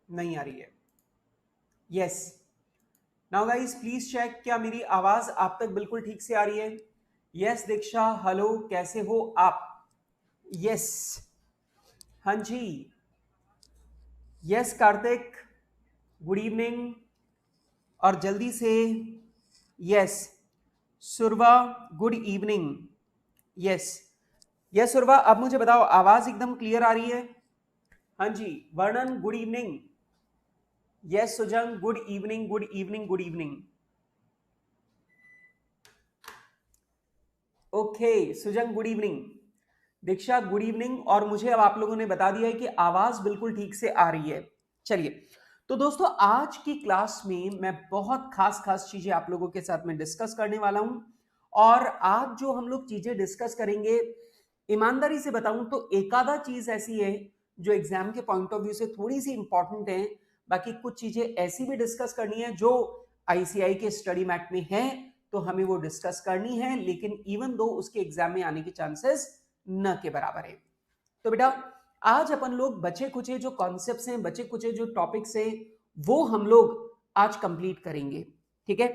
नहीं आ रही है। Yes, now guys please check, क्या मेरी आवाज आप तक बिल्कुल ठीक से आ रही है? यस दीक्षा, हेलो, कैसे हो आप? यस, हाँ जी। Yes Kartik, good evening. और जल्दी से यस सुरवा, गुड इवनिंग। यस, यस सुरवा, अब मुझे बताओ आवाज एकदम क्लियर आ रही है? हाँ जी। Varnan, good evening. Yes Sujang, good evening, good evening, good evening. Okay Sujang, good evening. Diksha, good evening. और मुझे अब आप लोगों ने बता दिया है कि आवाज बिल्कुल ठीक से आ रही है। चलिए, तो दोस्तों आज की क्लास में मैं बहुत खास खास चीजें आप लोगों के साथ में डिस्कस करने वाला हूं। और आज जो हम लोग चीजें डिस्कस करेंगे, ईमानदारी से बताऊं तो एक आधा चीज ऐसी है जो एग्जाम के पॉइंट ऑफ व्यू से थोड़ी सी इंपॉर्टेंट है। बाकी कुछ चीजें ऐसी भी डिस्कस करनी है जो आईसीआई के स्टडी मैट में है, तो हमें वो डिस्कस करनी है, लेकिन इवन दो उसके एग्जाम में आने के चांसेस न के बराबर है। तो बेटा आज अपन लोग बचे कुचे जो कॉन्सेप्ट्स हैं, बचे कुचे जो टॉपिक्स हैं, वो हम लोग आज कंप्लीट करेंगे। ठीक है?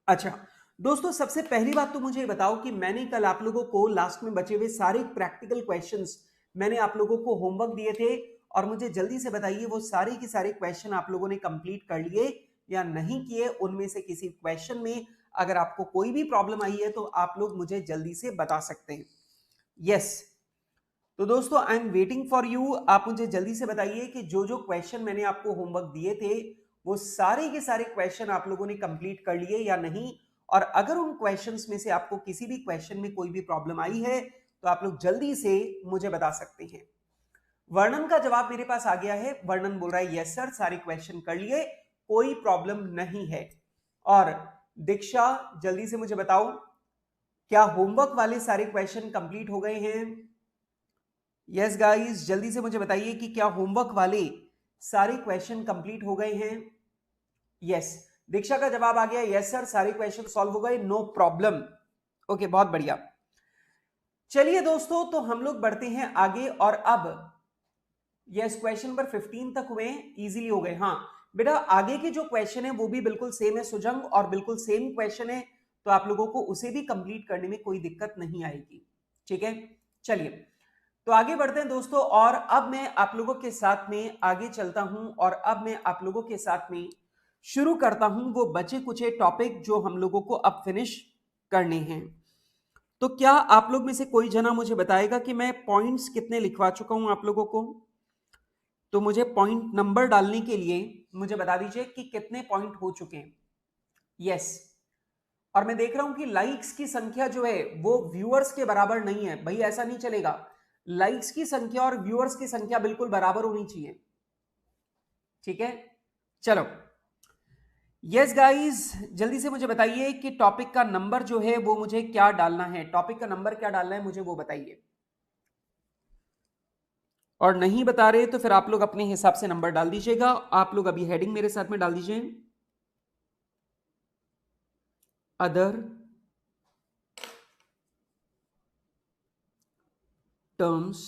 अच्छा दोस्तों, सबसे पहली बात तो मुझे बताओ कि मैंने कल आप लोगों को लास्ट में बचे हुए सारे प्रैक्टिकल क्वेश्चंस मैंने आप लोगों को होमवर्क दिए थे, और मुझे जल्दी से बताइए वो सारे के सारे क्वेश्चन आप लोगों ने कंप्लीट कर लिए या नहीं किए। उनमें से किसी क्वेश्चन में अगर आपको कोई भी प्रॉब्लम आई है तो आप लोग मुझे जल्दी से बता सकते हैं। यस, तो दोस्तों I am waiting for you. आप मुझे जल्दी से बताइए कि जो जो क्वेश्चन मैंने आपको होमवर्क दिए थे वो सारे के सारे क्वेश्चन आप लोगों ने कंप्लीट कर लिए या नहीं। और अगर उन क्वेश्चंस में से आपको किसी भी क्वेश्चन में कोई भी प्रॉब्लम आई है तो आप लोग जल्दी से मुझे बता सकते हैं। वर्णन का जवाब मेरे पास आ गया है। वर्णन बोल रहा है यस सर, सारे क्वेश्चन कर लिए, कोई प्रॉब्लम नहीं है। और दीक्षा, जल्दी से मुझे बताओ क्या होमवर्क वाले सारे क्वेश्चन कंप्लीट हो गए हैं? यस गाइस, जल्दी से मुझे बताइए कि क्या होमवर्क वाले सारे क्वेश्चन कंप्लीट हो गए हैं? यस, दीक्षा का जवाब आ गया यस सर, सारे क्वेश्चन सॉल्व हो गए, नो प्रॉब्लम। ओके, बहुत बढ़िया। चलिए दोस्तों, तो हम लोग बढ़ते हैं आगे। और अब यस क्वेश्चन नंबर 15 तक हुए, इजीली हो गए। हाँ बेटा, आगे के जो क्वेश्चन है वो भी बिल्कुल सेम है सुजंग, और बिल्कुल सेम क्वेश्चन है, तो आप लोगों को उसे भी कंप्लीट करने में कोई दिक्कत नहीं आएगी। ठीक है, चलिए तो आगे बढ़ते हैं दोस्तों। और अब मैं आप लोगों के साथ में आगे चलता हूं, और अब मैं आप लोगों के साथ में शुरू करता हूं वो बचे कुचे टॉपिक जो हम लोगों को अब फिनिश करने हैं। तो क्या आप लोग में से कोई जना मुझे बताएगा कि मैं पॉइंट्स कितने लिखवा चुका हूं आप लोगों को? तो मुझे पॉइंट नंबर डालने के लिए मुझे बता दीजिए कि कितने पॉइंट हो चुके हैं। यस, और मैं देख रहा हूं कि लाइक्स की संख्या जो है वो व्यूअर्स के बराबर नहीं है। भाई ऐसा नहीं चलेगा, लाइक्स की संख्या और व्यूअर्स की संख्या बिल्कुल बराबर होनी चाहिए। ठीक है, चलो यस गाइस, जल्दी से मुझे बताइए कि टॉपिक का नंबर जो है वो मुझे क्या डालना है। टॉपिक का नंबर क्या डालना है मुझे वो बताइए। और नहीं बता रहे तो फिर आप लोग अपने हिसाब से नंबर डाल दीजिएगा। आप लोग अभी हेडिंग मेरे साथ में डाल दीजिए, other terms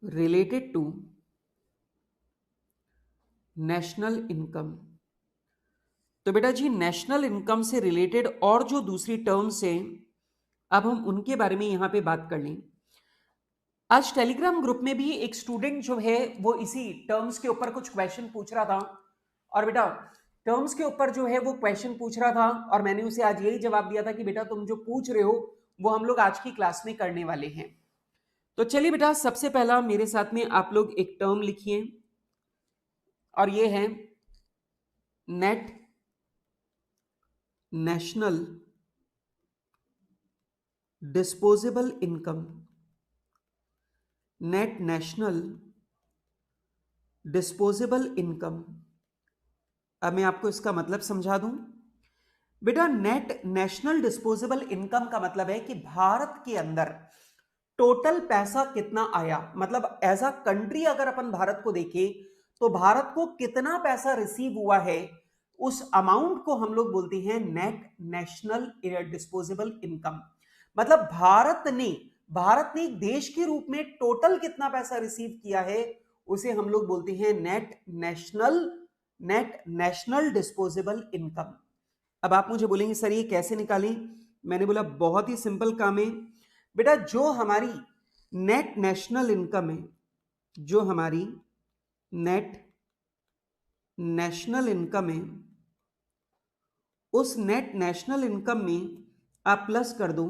related to national income. तो बेटा जी, नेशनल इनकम से रिलेटेड और जो दूसरी टर्म्स हैं, अब हम उनके बारे में यहां पे बात कर लें। आज टेलीग्राम ग्रुप में भी एक स्टूडेंट जो है वो इसी टर्म्स के ऊपर कुछ क्वेश्चन पूछ रहा था। और बेटा टर्म्स के ऊपर जो है वो क्वेश्चन पूछ रहा था, और मैंने उसे आज यही जवाब दिया था कि बेटा तुम जो पूछ रहे हो वो हम लोग आज की क्लास में करने वाले हैं। तो चलिए बेटा, सबसे पहला मेरे साथ में आप लोग एक टर्म लिखिए, और ये है net national disposable income. Net national disposable income. अब मैं आपको इसका मतलब समझा दूं। बेटा नेट नेशनल डिस्पोजेबल इनकम का मतलब है कि भारत के अंदर टोटल पैसा कितना आया, मतलब एज अ कंट्री अगर अपन भारत को देखें तो भारत को कितना पैसा रिसीव हुआ है, उस अमाउंट को हम लोग बोलते हैं नेट नेशनल डिस्पोजेबल इनकम। मतलब भारत ने भारत ने एक देश के रूप में टोटल कितना पैसा रिसीव किया है, उसे हम लोग बोलते हैं नेट नेशनल डिस्पोजेबल इनकम। अब आप मुझे बोलेंगे सर ये कैसे निकालें? मैंने बोला बहुत ही सिंपल काम है बेटा। जो हमारी नेट नेशनल इनकम है, जो हमारी नेट नेशनल इनकम है, उस नेट नेशनल इनकम में आप प्लस कर दो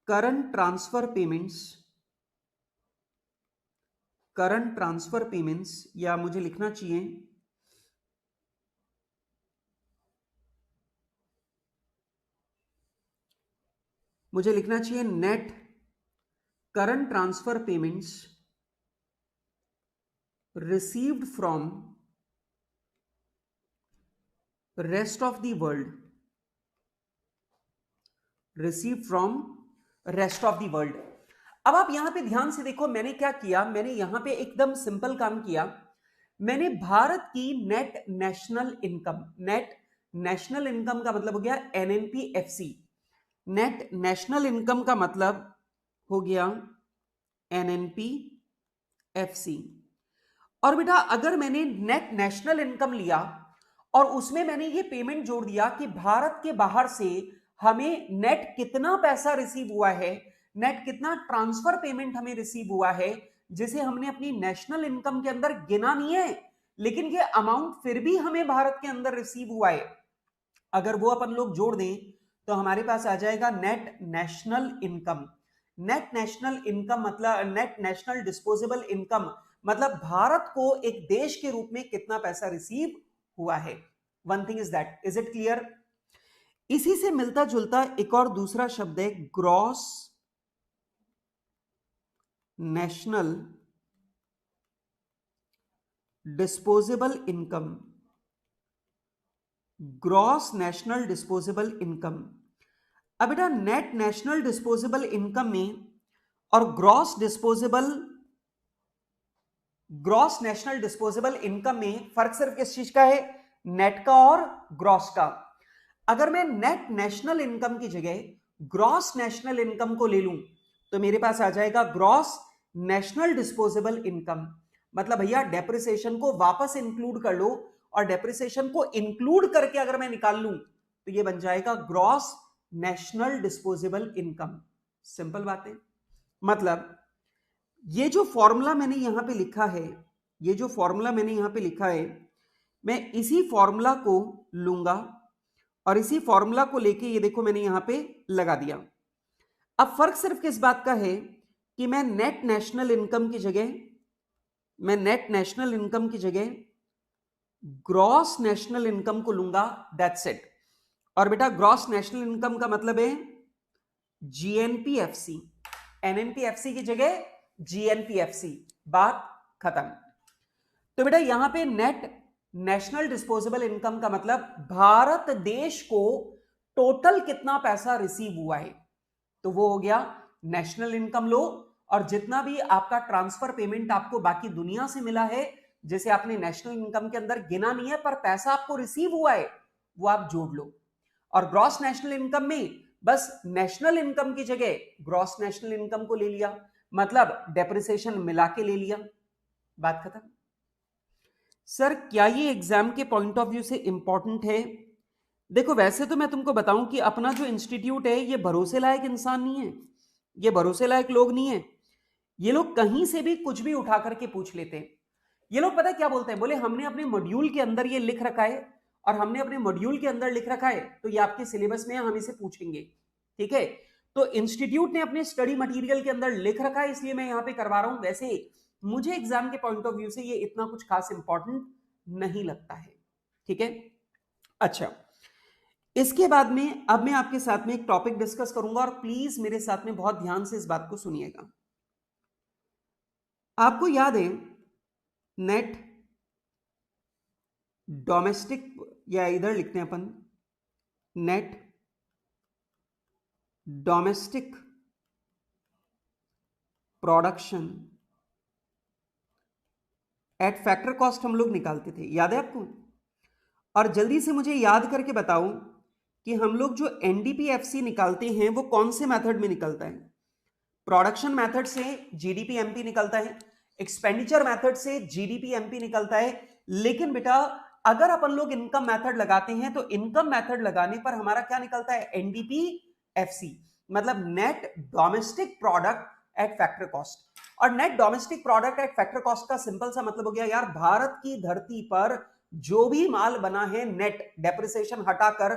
करंट ट्रांसफर पेमेंट्स, या मुझे लिखना चाहिए net current transfer payments received from rest of the world, अब आप यहां पे ध्यान से देखो, मैंने क्या किया, मैंने यहां पे एकदम सिंपल काम किया। मैंने भारत की नेट नेशनल इनकम का मतलब हो गया एनएनपीएफसी। नेट नेशनल इनकम का मतलब हो गया एनएनपीएफसी। और बेटा अगर मैंने नेट नेशनल इनकम लिया और उसमें मैंने ये पेमेंट जोड़ दिया कि भारत के बाहर से हमें नेट कितना पैसा रिसीव हुआ है, नेट कितना ट्रांसफर पेमेंट हमें रिसीव हुआ है, जिसे हमने अपनी नेशनल इनकम के अंदर गिना नहीं है, लेकिन ये अमाउंट फिर भी हमें भारत के अंदर रिसीव हुआ है, अगर वो अपन लोग जोड़ दें तो हमारे पास आ जाएगा net national income. Net national income मतलब नेट नेशनल डिस्पोजेबल इनकम, मतलब भारत को एक देश के रूप में कितना पैसा रिसीव हुआ है। One thing is that, is it clear? इसी से मिलता जुलता एक और दूसरा शब्द है gross national disposable income. Gross national disposable income. अब बेटा नेट नेशनल डिस्पोजेबल इनकम में और ग्रॉस नेशनल डिस्पोजेबल इनकम में फर्क सिर्फ किस चीज का है? नेट का और ग्रॉस का। अगर मैं नेट नेशनल इनकम की जगह ग्रॉस नेशनल इनकम को ले लूं तो मेरे पास आ जाएगा ग्रॉस नेशनल डिस्पोजेबल इनकम। मतलब भैया डेप्रिसिएशन को वापस इंक्लूड कर लो, और डेप्रिसिएशन को इंक्लूड करके अगर मैं निकाल लूं तो ये बन जाएगा gross national disposable income. Simple बात है। मतलब ये जो फॉर्मूला मैंने यहां पे लिखा है, मैं इसी फॉर्मूला को लूंगा और इसी फॉर्मूला को लेके ये देखो मैंने यहां पे लगा दिया। अब फर्क सिर्फ किस बात का है कि मैं नेट नेशनल इनकम की जगह ग्रॉस नेशनल इनकम को लूंगा, दैट्स इट। और बेटा ग्रॉस नेशनल इनकम का मतलब है जीएनपीएफसी, एनएनपीएफसी की जगह जीएनपीएफसी, बात खत्म। तो बेटा यहां पे नेट नेशनल डिस्पोजेबल इनकम का मतलब भारत देश को टोटल कितना पैसा रिसीव हुआ है, तो वो हो गया नेशनल इनकम लो, और जितना भी आपका ट्रांसफर पेमेंट आपको बाकी दुनिया से मिला है, जैसे आपने नेशनल इनकम के अंदर गिना नहीं है पर पैसा आपको रिसीव हुआ है, वो आप जोड़ लो। और ग्रॉस नेशनल इनकम में बस नेशनल इनकम की जगह ग्रॉस नेशनल इनकम को ले लिया, मतलब डेप्रिसिएशन मिला के ले लिया, बात खत्म। सर क्या ये एग्जाम के पॉइंट ऑफ व्यू से इंपॉर्टेंट है? देखो वैसे तो मैं तुमको बताऊं कि अपना जो इंस्टीट्यूट है ये भरोसे लायक इंसान नहीं है, ये भरोसे लायक लोग नहीं है। ये लोग कहीं से भी कुछ भी उठा करके पूछ लेते हैं। ये लोग पता क्या बोलते हैं, बोले हमने अपने मॉड्यूल के अंदर ये लिख रखा है, और हमने अपने मॉड्यूल के अंदर लिख रखा है तो ये आपके सिलेबस में है, हम इसे पूछेंगे। ठीक है, तो इंस्टीट्यूट ने अपने स्टडी मटेरियल के अंदर लिख रखा है, इसलिए मैं यहां पे करवा रहा हूं। वैसे मुझे एग्जाम के पॉइंट ऑफ व्यू से ये इतना कुछ खास इंपॉर्टेंट नहीं लगता है। ठीक है, अच्छा इसके बाद में अब मैं आपके साथ में एक टॉपिक डिस्कस करूंगा, और प्लीज मेरे साथ में बहुत ध्यान से इस बात को सुनिएगा। आपको याद है नेट डोमेस्टिक, या इधर लिखते हैं अपन net domestic production at factor cost हम लोग निकालते थे, याद है आपको? और जल्दी से मुझे याद करके बताओ कि हम लोग जो एनडीपीएफसी निकालते हैं वो कौन से मेथड में निकलता है। प्रोडक्शन मेथड से जीडीपी एमपी निकलता है, एक्सपेंडिचर मेथड से जीडीपी एमपी निकलता है। लेकिन बेटा अगर अपन लोग इनकम मेथड लगाते हैं तो इनकम मेथड लगाने पर हमारा क्या निकलता है, एनडीपी एफसी, मतलब net domestic product at factor cost. और net domestic product at factor cost का सिंपल सा मतलब हो गया यार, भारत की धरती पर जो भी माल बना है नेट डेप्रिसिएशन हटाकर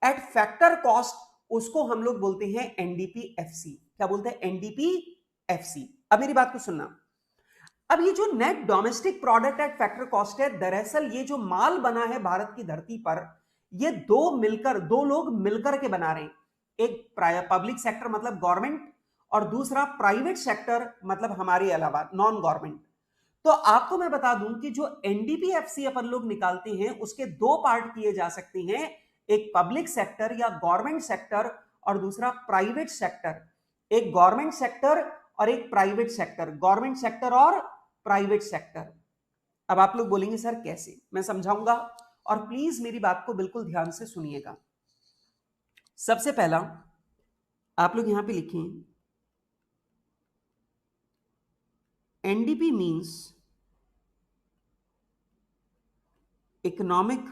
एट फैक्टर कॉस्ट, उसको हम लोग बोलते हैं एनडीपीएफसी। क्या बोलते हैं, एनडीपीएफसी। अब मेरी बात को सुनना, अब ये जो net domestic product at factor cost है, दरअसल ये जो माल बना है भारत की धरती पर, ये दो लोग मिलकर के बना रहे हैं। एक पब्लिक सेक्टर मतलब गवर्नमेंट, और दूसरा प्राइवेट सेक्टर मतलब हमारे अलावा नॉन गवर्नमेंट। तो आपको मैं बता दूं कि जो एनडीपीएफसी अपन लोग निकालते हैं उसके दो पार्ट किए जा सकते हैं, एक पब्लिक सेक्टर या गवर्नमेंट सेक्टर और दूसरा प्राइवेट सेक्टर। एक गवर्नमेंट सेक्टर और एक प्राइवेट सेक्टर, गवर्नमेंट सेक्टर और प्राइवेट सेक्टर। अब आप लोग बोलेंगे सर कैसे, मैं समझाऊंगा और प्लीज मेरी बात को बिल्कुल ध्यान से सुनिएगा। सबसे पहला आप लोग यहां पे लिखें, NDP means economic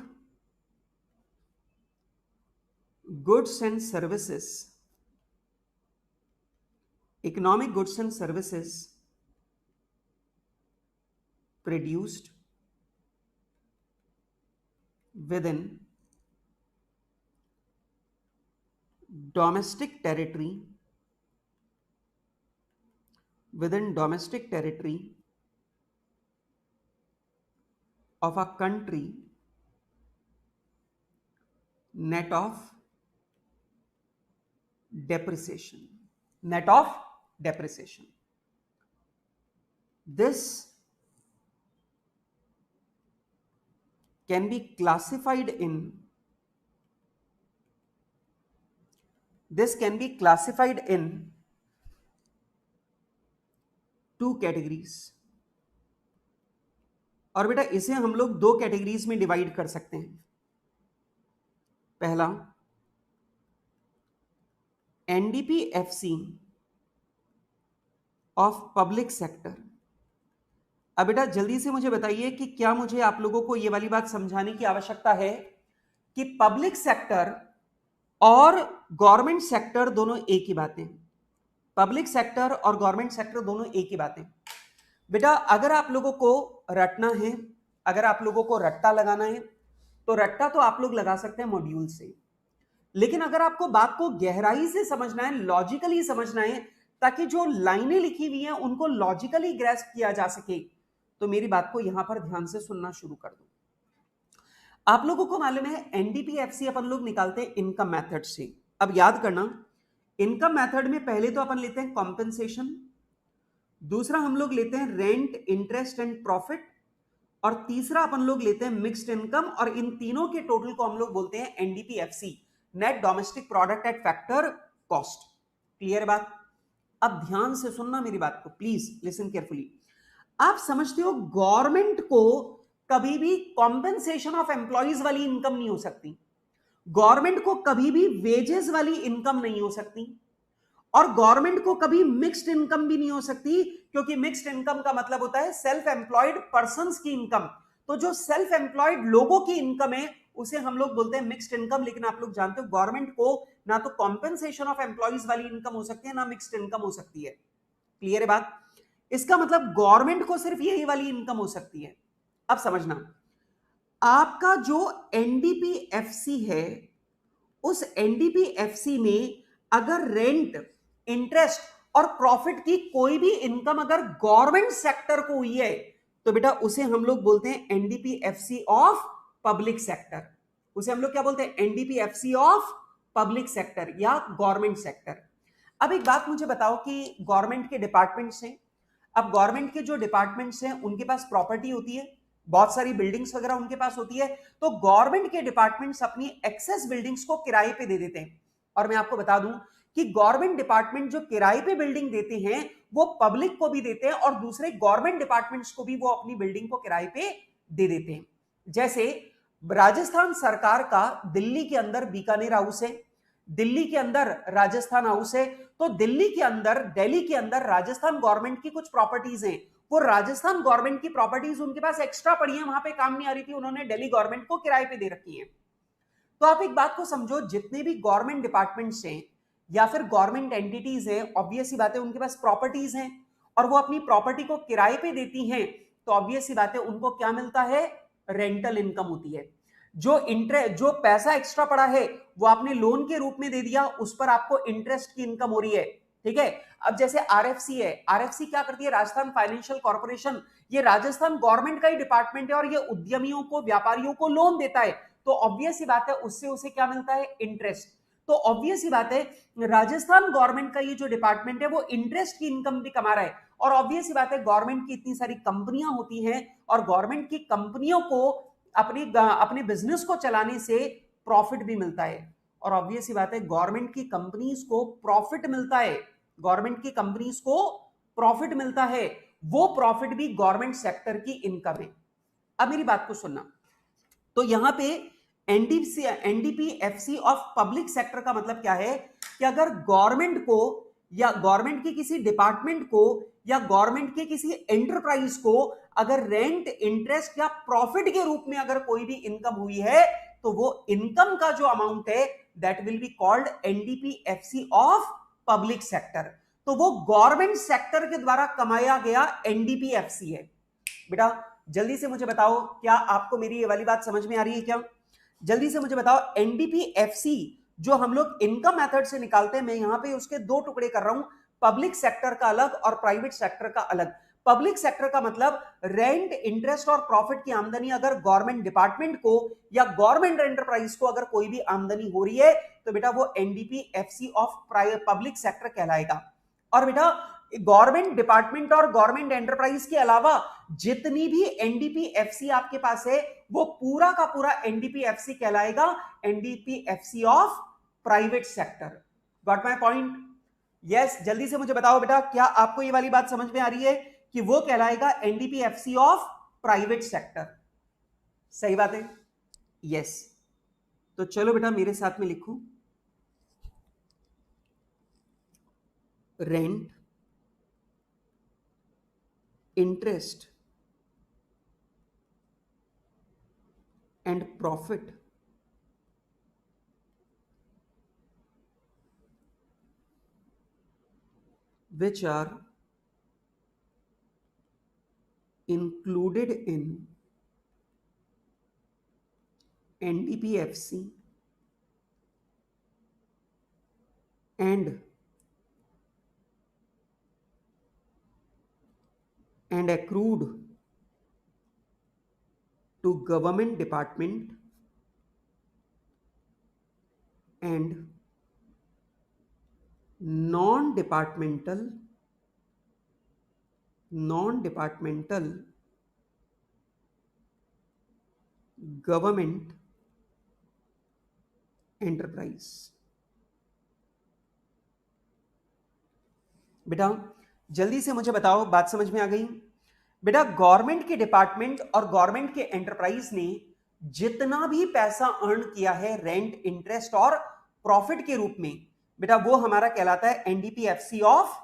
goods and services, economic goods and services produced within domestic territory, of a country net of depreciation, net of depreciation. This can be classified in two categories। और बेटा इसे हम लोग दो कैटेगरीज में divide कर सकते हैं। पहला एनडीपीएफसी ऑफ पब्लिक सेक्टर। अब बेटा जल्दी से मुझे बताइए कि क्या मुझे आप लोगों को यह वाली बात समझाने की आवश्यकता है कि पब्लिक सेक्टर और गवर्नमेंट सेक्टर दोनों एक ही बातें। पब्लिक सेक्टर और गवर्नमेंट सेक्टर दोनों एक ही बातें। बेटा अगर आप लोगों को रटना है, अगर आप लोगों को रट्टा लगाना है तो रट्टा तो आप लोग लगा सकते हैं मॉड्यूल से, लेकिन अगर आपको बात को गहराई से समझना है, लॉजिकली समझना है, ताकि जो लाइनें लिखी हुई हैं उनको लॉजिकली ग्रैस्प किया जा सके, तो मेरी बात को यहां पर ध्यान से सुनना शुरू कर दो। आप लोगों को मालूम है एनडीपीएफसी अपन लोग निकालते हैं इनकम मेथड से। अब याद करना, इनकम मेथड में पहले तो अपन लेते हैं कॉम्पेंसेशन, दूसरा हम लोग लेते हैं रेंट, इंटरेस्ट एंड प्रॉफिट, और तीसरा अपन लोग लेते हैं मिक्स्ड इनकम। और इन तीनों के टोटल को हम लोग बोलते हैं NDPFC, net domestic product at factor cost. Clear बात? अब ध्यान से सुनना मेरी बात को, प्लीज लिसन केयरफुली। आप समझते हो गवर्नमेंट को कभी भी कॉम्पेंसेशन ऑफ एम्प्लॉइज वाली इनकम नहीं हो सकती, गवर्नमेंट को कभी भी वेजेस वाली इनकम नहीं हो सकती, और गवर्नमेंट को कभी मिक्स्ड इनकम भी नहीं हो सकती, क्योंकि मिक्स्ड इनकम का मतलब होता है सेल्फ एम्प्लॉयड पर्संस की इनकम। तो जो सेल्फ एम्प्लॉयड लोगों की इनकम है उसे हम लोग बोलते हैं मिक्स्ड इनकम। लेकिन आप लोग जानते हो गवर्नमेंट को ना तो कॉम्पेंसेशन ऑफ एम्प्लॉइज वाली इनकम हो सकती है, ना मिक्स्ड इनकम हो सकती है। क्लियर है बात? इसका मतलब गवर्नमेंट को सिर्फ यही वाली इनकम हो सकती है। अब समझना, आपका जो एनडीपीएफसी है उस एनडीपीएफसी में अगर रेंट, इंटरेस्ट और प्रॉफिट की कोई भी इनकम अगर गवर्नमेंट सेक्टर को हुई है तो बेटा उसे हम लोग बोलते हैं एनडीपीएफसी ऑफ पब्लिक सेक्टर। उसे हम लोग क्या बोलते हैं, एनडीपीएफसी ऑफ पब्लिक सेक्टर या गवर्नमेंट सेक्टर। अब एक बात मुझे बताओ कि गवर्नमेंट के डिपार्टमेंट्स हैं, अब गवर्नमेंट के जो डिपार्टमेंट्स हैं उनके पास प्रॉपर्टी होती है, बहुत सारी बिल्डिंग्स वगैरह उनके पास होती है, तो गवर्नमेंट के डिपार्टमेंट्स अपनी एक्सेस बिल्डिंग्स को किराए पे दे देते हैं। और मैं आपको बता दूं कि गवर्नमेंट डिपार्टमेंट जो किराए पे बिल्डिंग देते हैं वो पब्लिक को भी देते हैं और दूसरे गवर्नमेंट डिपार्टमेंट्स को भी वो अपनी बिल्डिंग को किराए पे दे देते हैं। जैसे राजस्थान सरकार का दिल्ली के अंदर बीकानेर हाउस है, दिल्ली के अंदर राजस्थान हाउस है। तो दिल्ली के अंदर, दिल्ली के अंदर राजस्थान गवर्नमेंट की कुछ प्रॉपर्टीज हैं। वो राजस्थान गवर्नमेंट की प्रॉपर्टीज उनके पास एक्स्ट्रा पड़ी है, वहां पे काम नहीं आ रही थी, उन्होंने दिल्ली गवर्नमेंट को किराए पे दे रखी है। तो आप एक बात को समझो, जितने भी गवर्नमेंट डिपार्टमेंट्स हैं या फिर गवर्नमेंट एंटिटीज हैं, ऑब्वियस सी बात है उनके पास प्रॉपर्टीज हैं और वो अपनी प्रॉपर्टी को किराए पे देती हैं, तो ऑब्वियस सी बात है उनको क्या मिलता है, रेंटल इनकम होती है। जो पैसा एक्स्ट्रा पड़ा है वो आपने लोन के रूप में दे दिया, उस पर आपको इंटरेस्ट की इनकम हो रही है। ठीक है। अब जैसे आरएफसी है, आरएफसी क्या करती है, राजस्थान फाइनेंशियल कॉर्पोरेशन, ये राजस्थान गवर्नमेंट का ही डिपार्टमेंट है और ये उद्यमियों को, व्यापारियों को लोन देता है। तो ऑब्वियस सी बात है उससे उसे क्या मिलता है, इंटरेस्ट। तो ऑब्वियस सी बात है राजस्थान गवर्नमेंट का ये जो डिपार्टमेंट है वो इंटरेस्ट की इनकम भी कमा रहा है। और ऑब्वियस सी बात है गवर्नमेंट की इतनी सारी कंपनियां होती हैं और गवर्नमेंट की कंपनियों को अपने बिजनेस को चलाने से प्रॉफिट भी मिलता है। और ऑब्वियस सी बात है गवर्नमेंट की कंपनीज को प्रॉफिट मिलता है, गवर्नमेंट की कंपनीज को प्रॉफिट मिलता है, वो प्रॉफिट भी गवर्नमेंट सेक्टर की इनकम है। अब मेरी बात को सुनना, तो यहां पे एनडीपीएफसी ऑफ पब्लिक सेक्टर का मतलब क्या है कि अगर गवर्नमेंट को या गवर्नमेंट के किसी डिपार्टमेंट को या गवर्नमेंट के किसी एंटरप्राइज को अगर रेंट, इंटरेस्ट या प्रॉफिट के रूप में अगर कोई भी इनकम हुई है, तो वो इनकम का जो अमाउंट है that will be called NDPFC of public sector. तो वो गवर्नमेंट सेक्टर के द्वारा कमाया गया एनडीपीएफसी है। बेटा जल्दी से मुझे बताओ, क्या आपको मेरी ये वाली बात समझ में आ रही है क्या? जल्दी से मुझे बताओ, एनडीपीएफसी जो हम लोग इनकम मेथड से निकालते हैं, मैं यहां पे उसके दो टुकड़े कर रहा हूं, पब्लिक सेक्टर का अलग और प्राइवेट सेक्टर का अलग। पब्लिक सेक्टर का मतलब रेंट, इंटरेस्ट और प्रॉफिट की आमदनी अगर गवर्नमेंट डिपार्टमेंट को या गवर्नमेंट एंटरप्राइज को अगर कोई भी आमदनी हो रही है तो बेटा वो एनडीपीएफसी ऑफ पब्लिक सेक्टर कहलाएगा। और बेटा गवर्नमेंट डिपार्टमेंट और गवर्नमेंट एंटरप्राइज के अलावा जितनी भी एनडीपीएफसी आपके पास है वो पूरा का पूरा एनडीपीएफसी कहलाएगा, NDPFC of private sector. Got my point? Yes, जल्दी से मुझे बताओ बेटा, क्या आपको ये वाली बात समझ में आ रही है कि वो कहलाएगा एनडीपीएफसी ऑफ प्राइवेट सेक्टर? सही बात है, यस। तो चलो बेटा मेरे साथ में लिखो, rent, interest and profit which are included in NDPFC and accrued to government department and non-departmental government enterprise। बेटा जल्दी से मुझे बताओ, बात समझ में आ गई? बेटा गवर्नमेंट के डिपार्टमेंट और गवर्नमेंट के एंटरप्राइज ने जितना भी पैसा अर्न किया है रेंट, इंटरेस्ट और प्रॉफिट के रूप में, बेटा वो हमारा कहलाता है NDPFC of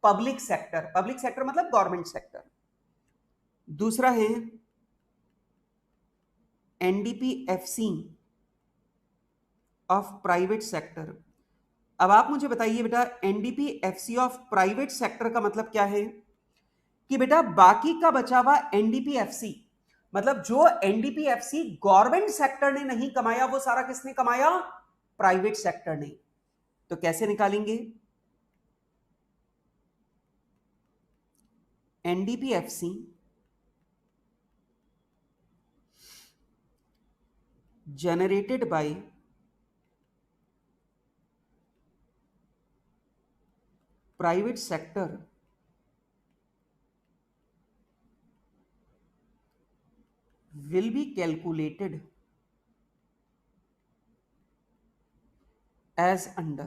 public sector. Public sector मतलब गवर्नमेंट सेक्टर। दूसरा है एनडीपीएफसी ऑफ प्राइवेट सेक्टर। अब आप मुझे बताइए बेटा, एनडीपीएफसी ऑफ प्राइवेट सेक्टर का मतलब क्या है कि बेटा बाकी का बचा हुआ एनडीपीएफसी, मतलब जो एनडीपीएफसी गवर्नमेंट सेक्टर ने नहीं कमाया वो सारा किसने कमाया, प्राइवेट सेक्टर ने। तो कैसे निकालेंगे, NDPFC generated by private sector will be calculated as under।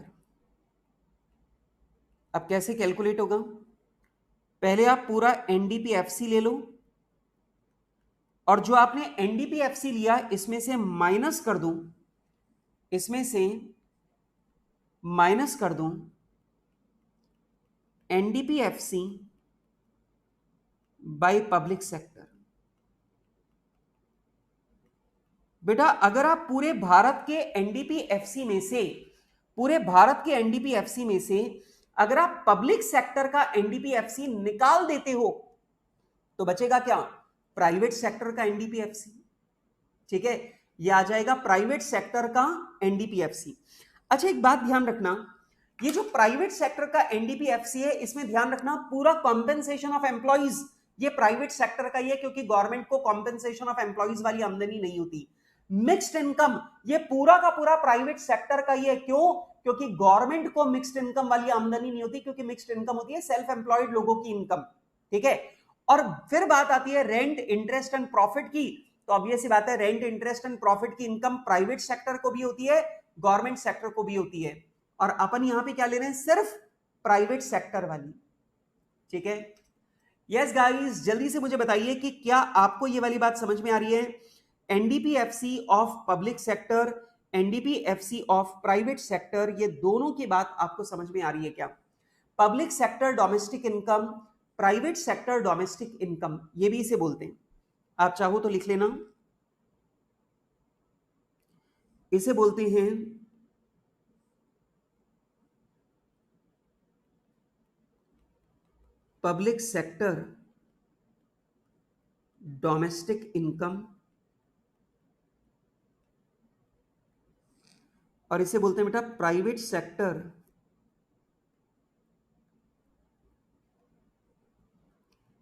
अब कैसे कैलकुलेट होगा, पहले आप पूरा एनडीपीएफसी ले लो, और जो आपने एनडीपीएफसी लिया इसमें से माइनस कर दूं, इसमें से माइनस कर दूं एनडीपीएफसी बाय पब्लिक सेक्टर। बेटा अगर आप पूरे भारत के एनडीपीएफसी में से, पूरे भारत के एनडीपीएफसी में से अगर आप पब्लिक सेक्टर का एनडीपीएफसी निकाल देते हो तो बचेगा क्या? प्राइवेट सेक्टर का एनडीपीएफसी। ठीक है, ये आ जाएगा प्राइवेट सेक्टर का एनडीपीएफसी। अच्छा एक बात ध्यान रखना, ये जो प्राइवेट सेक्टर का एनडीपीएफसी है इसमें ध्यान रखना पूरा कॉम्पेंसेशन ऑफ एम्प्लॉइज ये प्राइवेट सेक्टर का ही है, क्योंकि गवर्नमेंट को कॉम्पेंसेशन ऑफ एम्प्लॉइज वाली आमदनी नहीं होती। मिक्स्ड इनकम ये पूरा का पूरा प्राइवेट सेक्टर का ही है। क्यों? क्योंकि गवर्नमेंट को मिक्स्ड इनकम वाली आमदनी नहीं होती, क्योंकि मिक्स्ड इनकम होती है सेल्फ एम्प्लॉयड लोगों की इनकम। ठीक है, और फिर बात आती है रेंट, इंटरेस्ट एंड प्रॉफिट की, तो ऑब्वियस सी बात है रेंट, इंटरेस्ट एंड प्रॉफिट की इनकम प्राइवेट सेक्टर को भी होती है, गवर्नमेंट सेक्टर को भी होती है, और अपन यहां पे क्या ले रहे हैं? सिर्फ प्राइवेट सेक्टर वाली। ठीक है, यस गाइस, जल्दी से मुझे बताइए कि क्या आपको ये वाली बात समझ में आ रही है? NDPFC of public sector, NDPFC of private sector, ये दोनों की बात आपको समझ में आ रही है क्या? Public sector domestic income, private sector domestic income, ये भी इसे बोलते हैं। आप चाहो तो लिख लेना, इसे बोलते हैं पब्लिक सेक्टर डोमेस्टिक इनकम, और इसे बोलते हैं बेटा प्राइवेट सेक्टर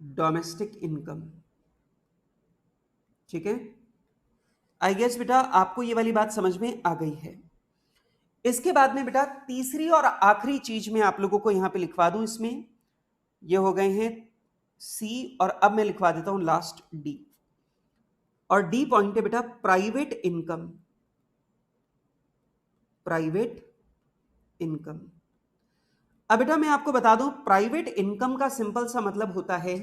डोमेस्टिक इनकम। ठीक है, आई गेस बेटा आपको ये वाली बात समझ में आ गई है। इसके बाद में बेटा तीसरी और आखिरी चीज मैं आप लोगों को यहां पे लिखवा दूं, इसमें ये हो गए हैं सी, और अब मैं लिखवा देता हूं लास्ट डी, और डी पॉइंट है बेटा प्राइवेट इनकम, प्राइवेट इनकम। अब बेटा मैं आपको बता दूं प्राइवेट इनकम का सिंपल सा मतलब होता है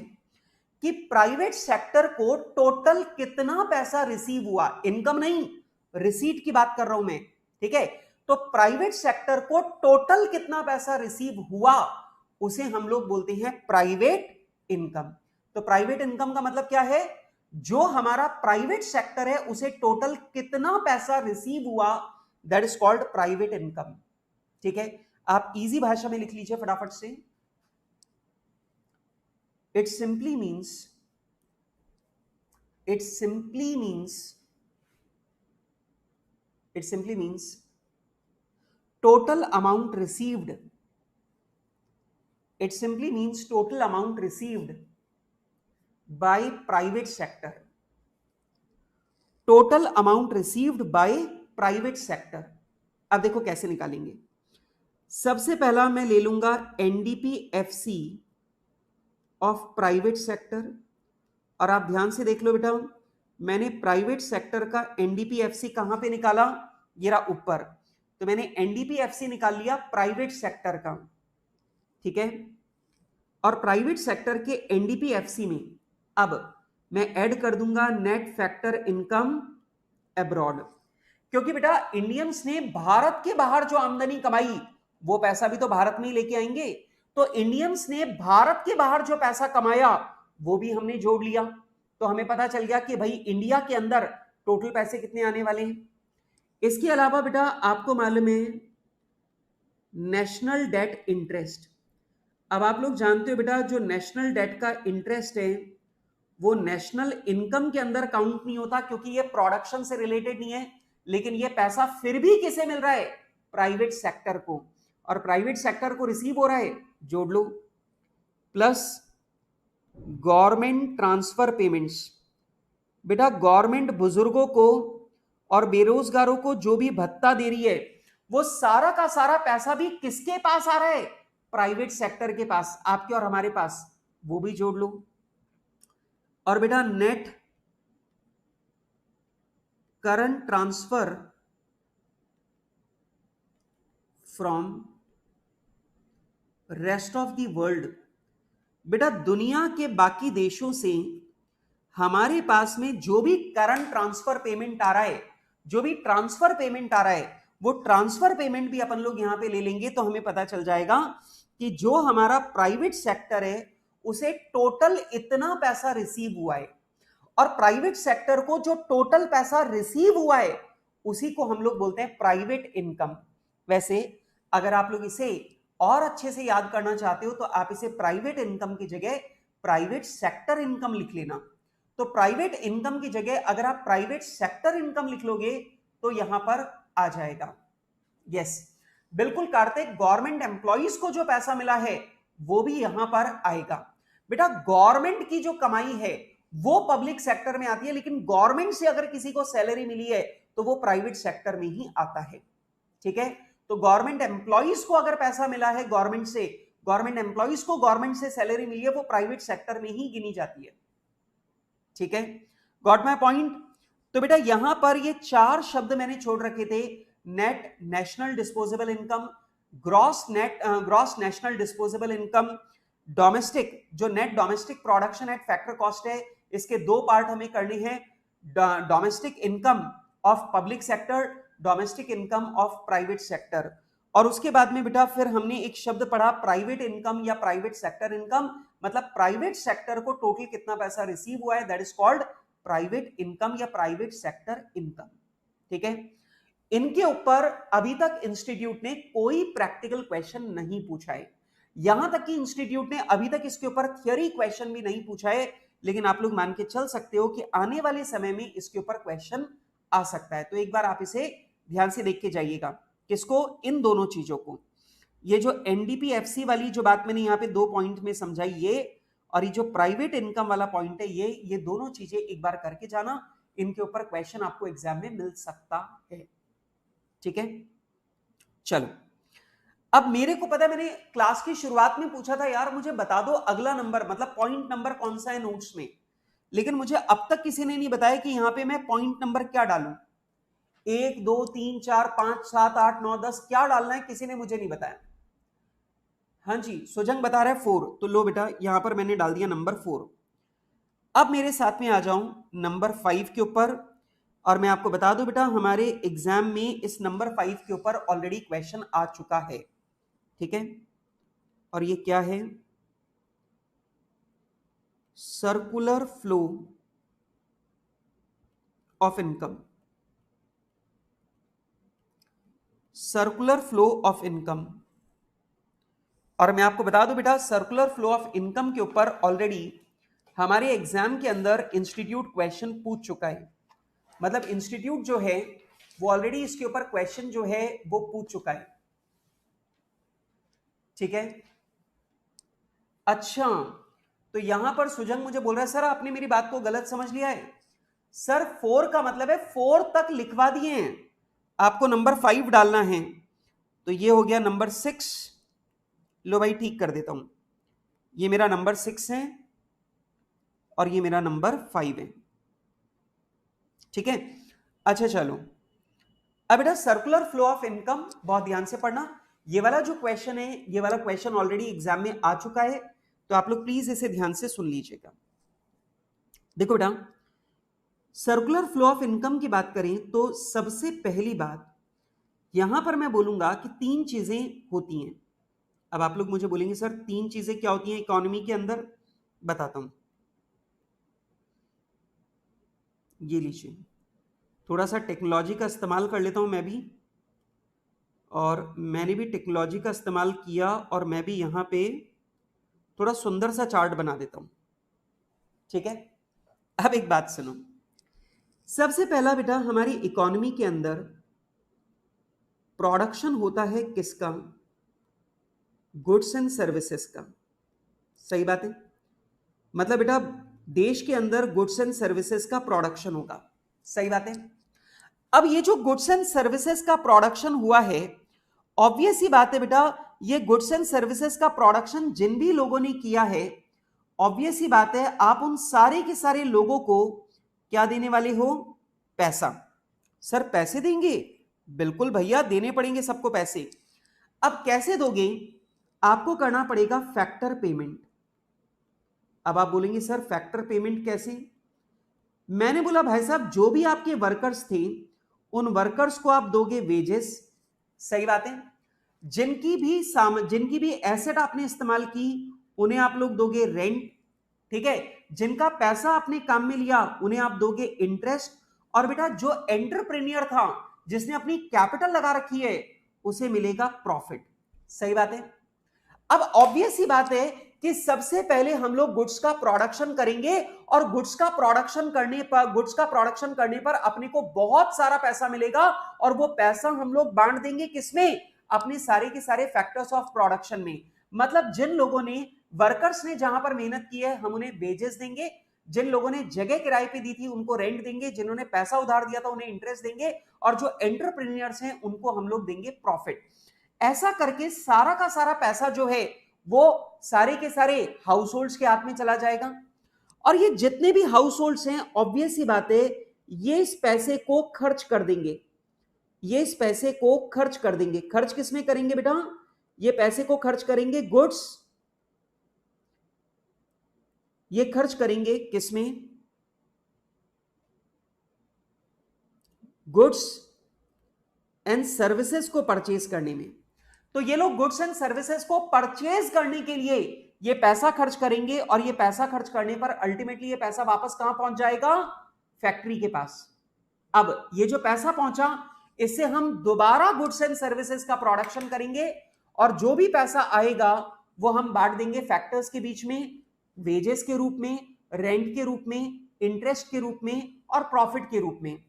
कि प्राइवेट सेक्टर को टोटल कितना पैसा रिसीव हुआ, इनकम नहीं, रिसीट की बात कर रहा हूं मैं। ठीक है, तो प्राइवेट सेक्टर को टोटल कितना पैसा रिसीव हुआ उसे हम लोग बोलते हैं प्राइवेट इनकम। तो प्राइवेट इनकम का मतलब क्या है? जो हमारा प्राइवेट सेक्टर है उसे टोटल कितना पैसा रिसीव हुआ, that is called private income. ठीक है, आप इजी भाषा में लिख लीजिए फटाफट से। It simply means total amount received. It simply means total amount received by private sector. Total amount received by private sector. अब देखो कैसे निकालेंगे। सबसे पहला मैं ले लूंगा एनडीपीएफसी ऑफ प्राइवेट सेक्टर, और आप ध्यान से देख लो बेटा, मैंने प्राइवेट सेक्टर का एनडीपीएफसी कहां पे निकाला? ये रहा ऊपर, तो मैंने एनडीपीएफसी निकाल लिया प्राइवेट सेक्टर का। ठीक है, और प्राइवेट सेक्टर के एनडीपीएफसी में अब मैं ऐड कर दूंगा नेट फैक्टर इनकम अब्रॉड, क्योंकि बेटा इंडियंस ने भारत के बाहर जो आमदनी कमाई वो पैसा भी तो भारत में ही लेके आएंगे, तो इंडियंस ने भारत के बाहर जो पैसा कमाया वो भी हमने जोड़ लिया, तो हमें पता चल गया कि भाई इंडिया के अंदर टोटल पैसे कितने आने वाले हैं। इसके अलावा बेटा आपको मालूम है नेशनल डेट इंटरेस्ट। अब आप लोग जानते हो बेटा जो नेशनल डेट का इंटरेस्ट है वो नेशनल इनकम के अंदर काउंट नहीं होता, क्योंकि ये प्रोडक्शन से रिलेटेड नहीं है, लेकिन ये पैसा फिर भी किसे मिल रहा है? प्राइवेट सेक्टर को, और प्राइवेट सेक्टर को रिसीव हो रहा है, जोड़ लो, प्लस गवर्नमेंट ट्रांसफर पेमेंट्स। बेटा गवर्नमेंट बुजुर्गों को और बेरोजगारों को जो भी भत्ता दे रही है वो सारा का सारा पैसा भी किसके पास आ रहा है? प्राइवेट सेक्टर के पास, आपके और हमारे पास, वो भी जोड़ लो। और बेटा net current transfer from rest of the world. बेटा दुनिया के बाकी देशों से हमारे पास में जो भी करंट ट्रांसफर पेमेंट आ रहा है, जो भी ट्रांसफर पेमेंट आ रहा है, वो ट्रांसफर पेमेंट भी अपन लोग यहां पे ले लेंगे तो हमें पता चल जाएगा कि जो हमारा प्राइवेट सेक्टर है उसे टोटल इतना पैसा रिसीव हुआ है, और प्राइवेट सेक्टर को जो टोटल पैसा रिसीव हुआ है उसी को हम लोग बोलते हैं प्राइवेट इनकम। वैसे अगर आप लोग इसे और अच्छे से याद करना चाहते हो तो आप इसे प्राइवेट इनकम की जगह प्राइवेट सेक्टर इनकम लिख लेना। तो प्राइवेट इनकम की जगह अगर आप प्राइवेट सेक्टर इनकम लिख लोगे तो यहां पर आ जाएगा। यस, बिल्कुल कार्तिक, गवर्नमेंट एम्प्लॉइज को जो पैसा मिला है वो भी यहां पर आएगा। बेटा गवर्नमेंट की जो कमाई है वो पब्लिक सेक्टर में आती है, लेकिन गवर्नमेंट से अगर किसी को सैलरी मिली है तो वो प्राइवेट सेक्टर में ही आता है। ठीक है, तो गवर्नमेंट एम्प्लॉइज को अगर पैसा मिला है गवर्नमेंट से, गवर्नमेंट एम्प्लॉइज को गवर्नमेंट से सैलरी मिली है, वो प्राइवेट सेक्टर में ही गिनी जाती है। ठीक है, गॉट माय पॉइंट। तो बेटा यहां पर ये चार शब्द मैंने छोड़ रखे थे, net national disposable income, gross national disposable income, domestic, जो net domestic production at factor cost है, इसके दो पार्ट हमें करने हैं, domestic income of public sector, domestic income of private sector. और उसके बाद में बेटा फिर हमने एक शब्द पढ़ा प्राइवेट इनकम या प्राइवेट सेक्टर इनकम, मतलब प्राइवेट सेक्टर को टोटल कितना पैसा रिसीव हुआ है, that is called private income या प्राइवेट सेक्टर इनकम। ठीक है, इनके ऊपर अभी तक इंस्टीट्यूट ने कोई प्रैक्टिकल क्वेश्चन नहीं पूछा है, यहां तक कि इंस्टीट्यूट ने अभी तक इसके ऊपर थियरी क्वेश्चन भी नहीं पूछा है, लेकिन आप लोग मान के चल सकते हो कि आने वाले समय में इसके ऊपर क्वेश्चन आ सकता है। तो एक बार आप इसे ध्यान से देख के जाइएगा, किसको, इन दोनों चीजों को। ये जो एनडीपीएफसी वाली जो बात मैंने यहाँ पे दो पॉइंट में समझाई, ये और ये जो प्राइवेट इनकम वाला पॉइंट है, ये दोनों चीजें एक बार करके जाना, इनके ऊपर क्वेश्चन आपको एग्जाम में मिल सकता है। ठीक है, चलो अब मेरे को पता है, मैंने क्लास की शुरुआत में पूछा था यार मुझे बता दो अगला नंबर, मतलब पॉइंट नंबर कौन सा है नोट्स में, लेकिन मुझे अब तक किसी ने नहीं बताया कि यहां पे मैं पॉइंट नंबर क्या डालूं, 1 2 3 4 5 7 8 9 10 क्या डालना है, किसी ने मुझे नहीं बताया। हाँ जी, सुजंग बता रहा है 4, तो लो बेटा यहां पर मैंने डाल दिया नंबर 4। अब मेरे साथ में आ जाऊं नंबर 5 के ऊपर, और मैं आपको बता दूं बेटा हमारे एग्जाम में इस नंबर 5 के ऊपर ऑलरेडी क्वेश्चन आ चुका है। ठीक है, और ये क्या है, circular flow of income, circular flow of income. और मैं आपको बता दूं बेटा सर्कुलर फ्लो ऑफ इनकम के ऊपर ऑलरेडी हमारे एग्जाम के अंदर इंस्टीट्यूट क्वेश्चन पूछ चुका है, मतलब इंस्टीट्यूट जो है वो ऑलरेडी इसके ऊपर क्वेश्चन जो है वो पूछ चुका है। ठीक है, अच्छा, तो यहां पर सुजंग मुझे बोल रहा है सर आपने मेरी बात को गलत समझ लिया है। सर 4 का मतलब है 4 तक लिखवा दिए हैं, आपको नंबर 5 डालना है, तो ये हो गया नंबर 6। लो भाई ठीक कर देता हूं, ये मेरा नंबर 6 है और ये मेरा नंबर 5 है। ठीक है, अच्छा चलो अब बेटा सर्कुलर फ्लो ऑफ इनकम बहुत ध्यान से पढ़ना, ये वाला जो क्वेश्चन है ये वाला क्वेश्चन ऑलरेडी एग्जाम में आ चुका है, तो आप लोग प्लीज इसे ध्यान से सुन लीजिएगा। देखो बेटा सर्कुलर फ्लो ऑफ इनकम की बात करें तो सबसे पहली बात यहां पर मैं बोलूंगा कि 3 चीजें होती हैं। अब आप लोग मुझे बोलेंगे सर 3 चीजें क्या होती हैं इकोनॉमी के अंदर, बताता हूं, ये लीजिए, थोड़ा सा टेक्नोलॉजी का इस्तेमाल कर लेता हूं मैं भी, और मैंने भी टेक्नोलॉजी का इस्तेमाल किया और मैं भी यहां पे थोड़ा सुंदर सा चार्ट बना देता हूं। ठीक है, अब एक बात सुनो, सबसे पहला बेटा हमारी इकोनॉमी के अंदर प्रोडक्शन होता है किसका, गुड्स एंड सर्विसेज का। सही बात है, मतलब बेटा देश के अंदर गुड्स एंड सर्विसेज का प्रोडक्शन होगा। सही बात है, अब ये जो गुड्स एंड सर्विसेज का प्रोडक्शन हुआ है, ऑब्वियस ही बात है बेटा ये गुड्स एंड सर्विसेज का प्रोडक्शन जिन भी लोगों ने किया है, ऑब्वियस ही बात है आप उन सारे के सारे लोगों को क्या देने वाले हो, पैसा। सर पैसे देंगे, बिल्कुल भैया देने पड़ेंगे सबको पैसे। अब कैसे दोगे, आपको करना पड़ेगा फैक्टर पेमेंट। अब आप बोलेंगे सर फैक्टर पेमेंट कैसे, मैंने बोला भाई साहब जो भी आपके वर्कर्स थे उन वर्कर्स को आप दोगे वेजेस, सही बात है। जिनकी भी एसेट आपने इस्तेमाल की उन्हें आप लोग दोगे रेंट, ठीक है। जिनका पैसा आपने काम में लिया उन्हें आप दोगे इंटरेस्ट, और बेटा जो एंटरप्रेन्योर था जिसने अपनी कैपिटल लगा रखी है उसे मिलेगा प्रॉफिट, सही बात है। अब ऑब्वियस सी बात है कि सबसे पहले हम लोग गुड्स का प्रोडक्शन करेंगे, और गुड्स का प्रोडक्शन करने पर अपने को बहुत सारा पैसा मिलेगा, और वो पैसा हम लोग बांट देंगे किसमें, अपने सारे के सारे फैक्टर्स ऑफ प्रोडक्शन में। मतलब जिन लोगों ने, वर्कर्स ने जहां पर मेहनत की है हम उन्हें वेजेस देंगे, जिन लोगों ने जगह किराए पे दी थी उनको रेंट देंगे, जिन्होंने पैसा उधार दिया था उन्हें इंटरेस्ट देंगे, और जो एंटरप्रेन्योर्स हैं उनको हम लोग देंगे प्रॉफिट। ऐसा करके सारा का सारा पैसा जो है वो सारे के सारे हाउस होल्ड्स के हाथ में चला जाएगा, और ये जितने भी हाउस होल्ड्स हैं ऑब्वियस सी बात है ये इस पैसे को खर्च कर देंगे, ये इस पैसे को खर्च कर देंगे। खर्च किसमें करेंगे बेटा, ये पैसे को खर्च करेंगे गुड्स, ये खर्च करेंगे किसमें, गुड्स एंड सर्विसेज को परचेज करने में। तो ये लोग गुड्स एंड सर्विसेज को परचेज करने के लिए ये पैसा खर्च करेंगे, और ये पैसा खर्च करने पर अल्टीमेटली ये पैसा वापस कहां पहुंच जाएगा, फैक्ट्री के पास। अब ये जो पैसा पहुंचा इससे हम दोबारा गुड्स एंड सर्विसेज का प्रोडक्शन करेंगे, और जो भी पैसा आएगा वो हम बांट देंगे फैक्टर्स के बीच में, वेजेस के रूप में, रेंट के रूप में, इंटरेस्ट के रूप में, और प्रॉफिट के रूप में।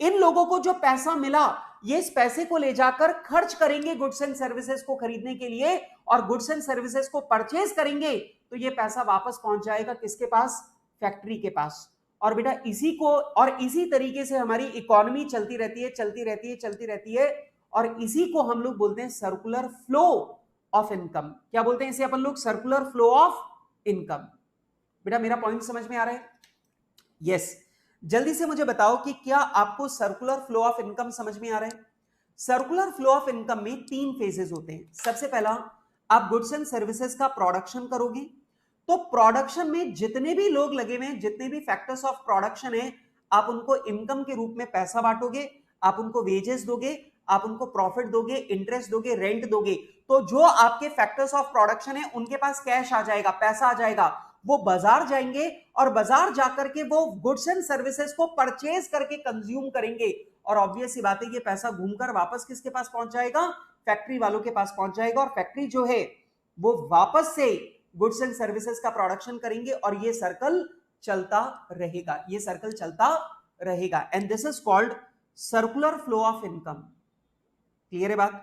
इन लोगों को जो पैसा मिला ये इस पैसे को ले जाकर खर्च करेंगे गुड्स एंड सर्विसेज को खरीदने के लिए, और गुड्स एंड सर्विसेज को परचेज करेंगे, तो ये पैसा वापस पहुंच जाएगा किसके पास, फैक्ट्री के पास। और बेटा इसी को, और इसी तरीके से हमारी इकोनॉमी चलती रहती है, चलती रहती है, चलती रहती है, और इसी को हम लोग बोलते हैं सर्कुलर फ्लो ऑफ इनकम। क्या बोलते हैं इसे अपन लोग, सर्कुलर फ्लो ऑफ इनकम। बेटा मेरा पॉइंट समझ में आ रहा है, यस। जल्दी से मुझे बताओ कि क्या आपको सर्कुलर फ्लो ऑफ इनकम समझ में आ रहा है। सर्कुलर फ्लो ऑफ इनकम में 3 फेजेस होते हैं। सबसे पहला, आप गुड्स एंड सर्विसेज का प्रोडक्शन करोगे, तो प्रोडक्शन में जितने भी लोग लगे हुए हैं, जितने भी फैक्टर्स ऑफ प्रोडक्शन है, आप उनको इनकम के रूप में पैसा बांटोगे, आप उनको वेजेस दोगे, आप उनको प्रॉफिट दोगे, इंटरेस्ट दोगे, रेंट दोगे। तो जो आपके फैक्टर्स ऑफ प्रोडक्शन है उनके पास कैश आ जाएगा, पैसा आ जाएगा, वो बाजार जाएंगे, और बाजार जाकर के वो गुड्स एंड सर्विसेज को परचेज करके कंज्यूम करेंगे, और ऑब्वियस सी बात है ये पैसा घूमकर वापस किसके पास पहुंच जाएगा, फैक्ट्री वालों के पास पहुंच जाएगा, और फैक्ट्री जो है वो वापस से गुड्स एंड सर्विसेज का प्रोडक्शन करेंगे, और ये सर्कल चलता रहेगा, ये सर्कल चलता रहेगा, and this is called circular flow of income. Clear है बात,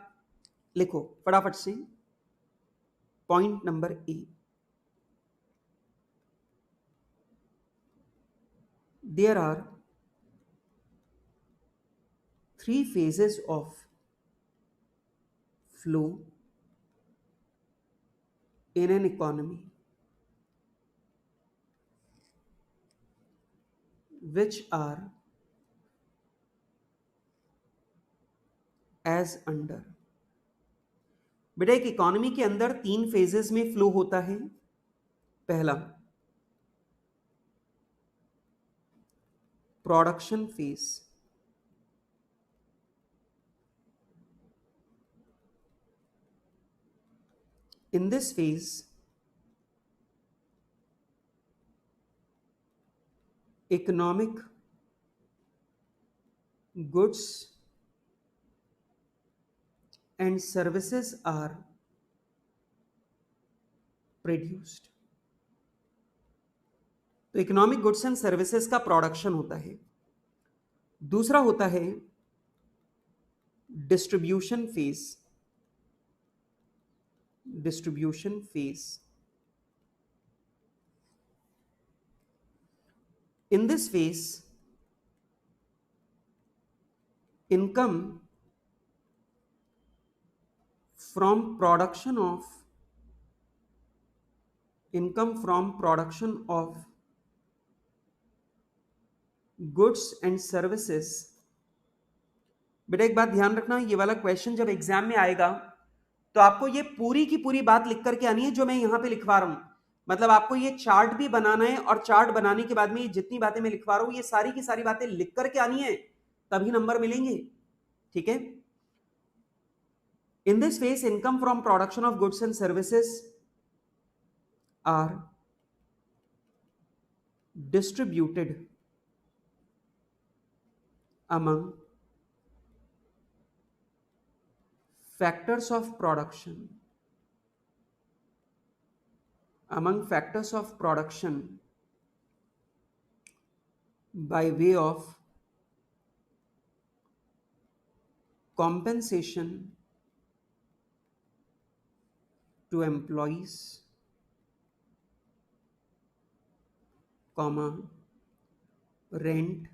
लिखो फटाफट से point number A. There are 3 phases of flow in an economy which are as under। बेटा एक इकोनॉमी के अंदर 3 फेजेस में फ्लो होता है। पहला production phase, in this phase economic goods and services are produced। तो इकोनॉमिक गुड्स एंड सर्विसेज का प्रोडक्शन होता है। दूसरा होता है distribution phase, distribution phase. In this phase income from production of goods and services. बेटा एक बात ध्यान रखना, ये वाला क्वेश्चन जब एग्जाम में आएगा तो आपको ये पूरी की पूरी बात लिख करके आनी है जो मैं यहां पे लिखवा रहा हूं। मतलब आपको ये चार्ट भी बनाना है, और चार्ट बनाने के बाद में ये जितनी बातें मैं लिखवा रहा हूं ये सारी की सारी बातें लिख करके आनी है, तभी नंबर मिलेंगे। ठीक है। In this phase income from production of goods and services are distributed among factors of production by way of compensation to employees, comma, rent,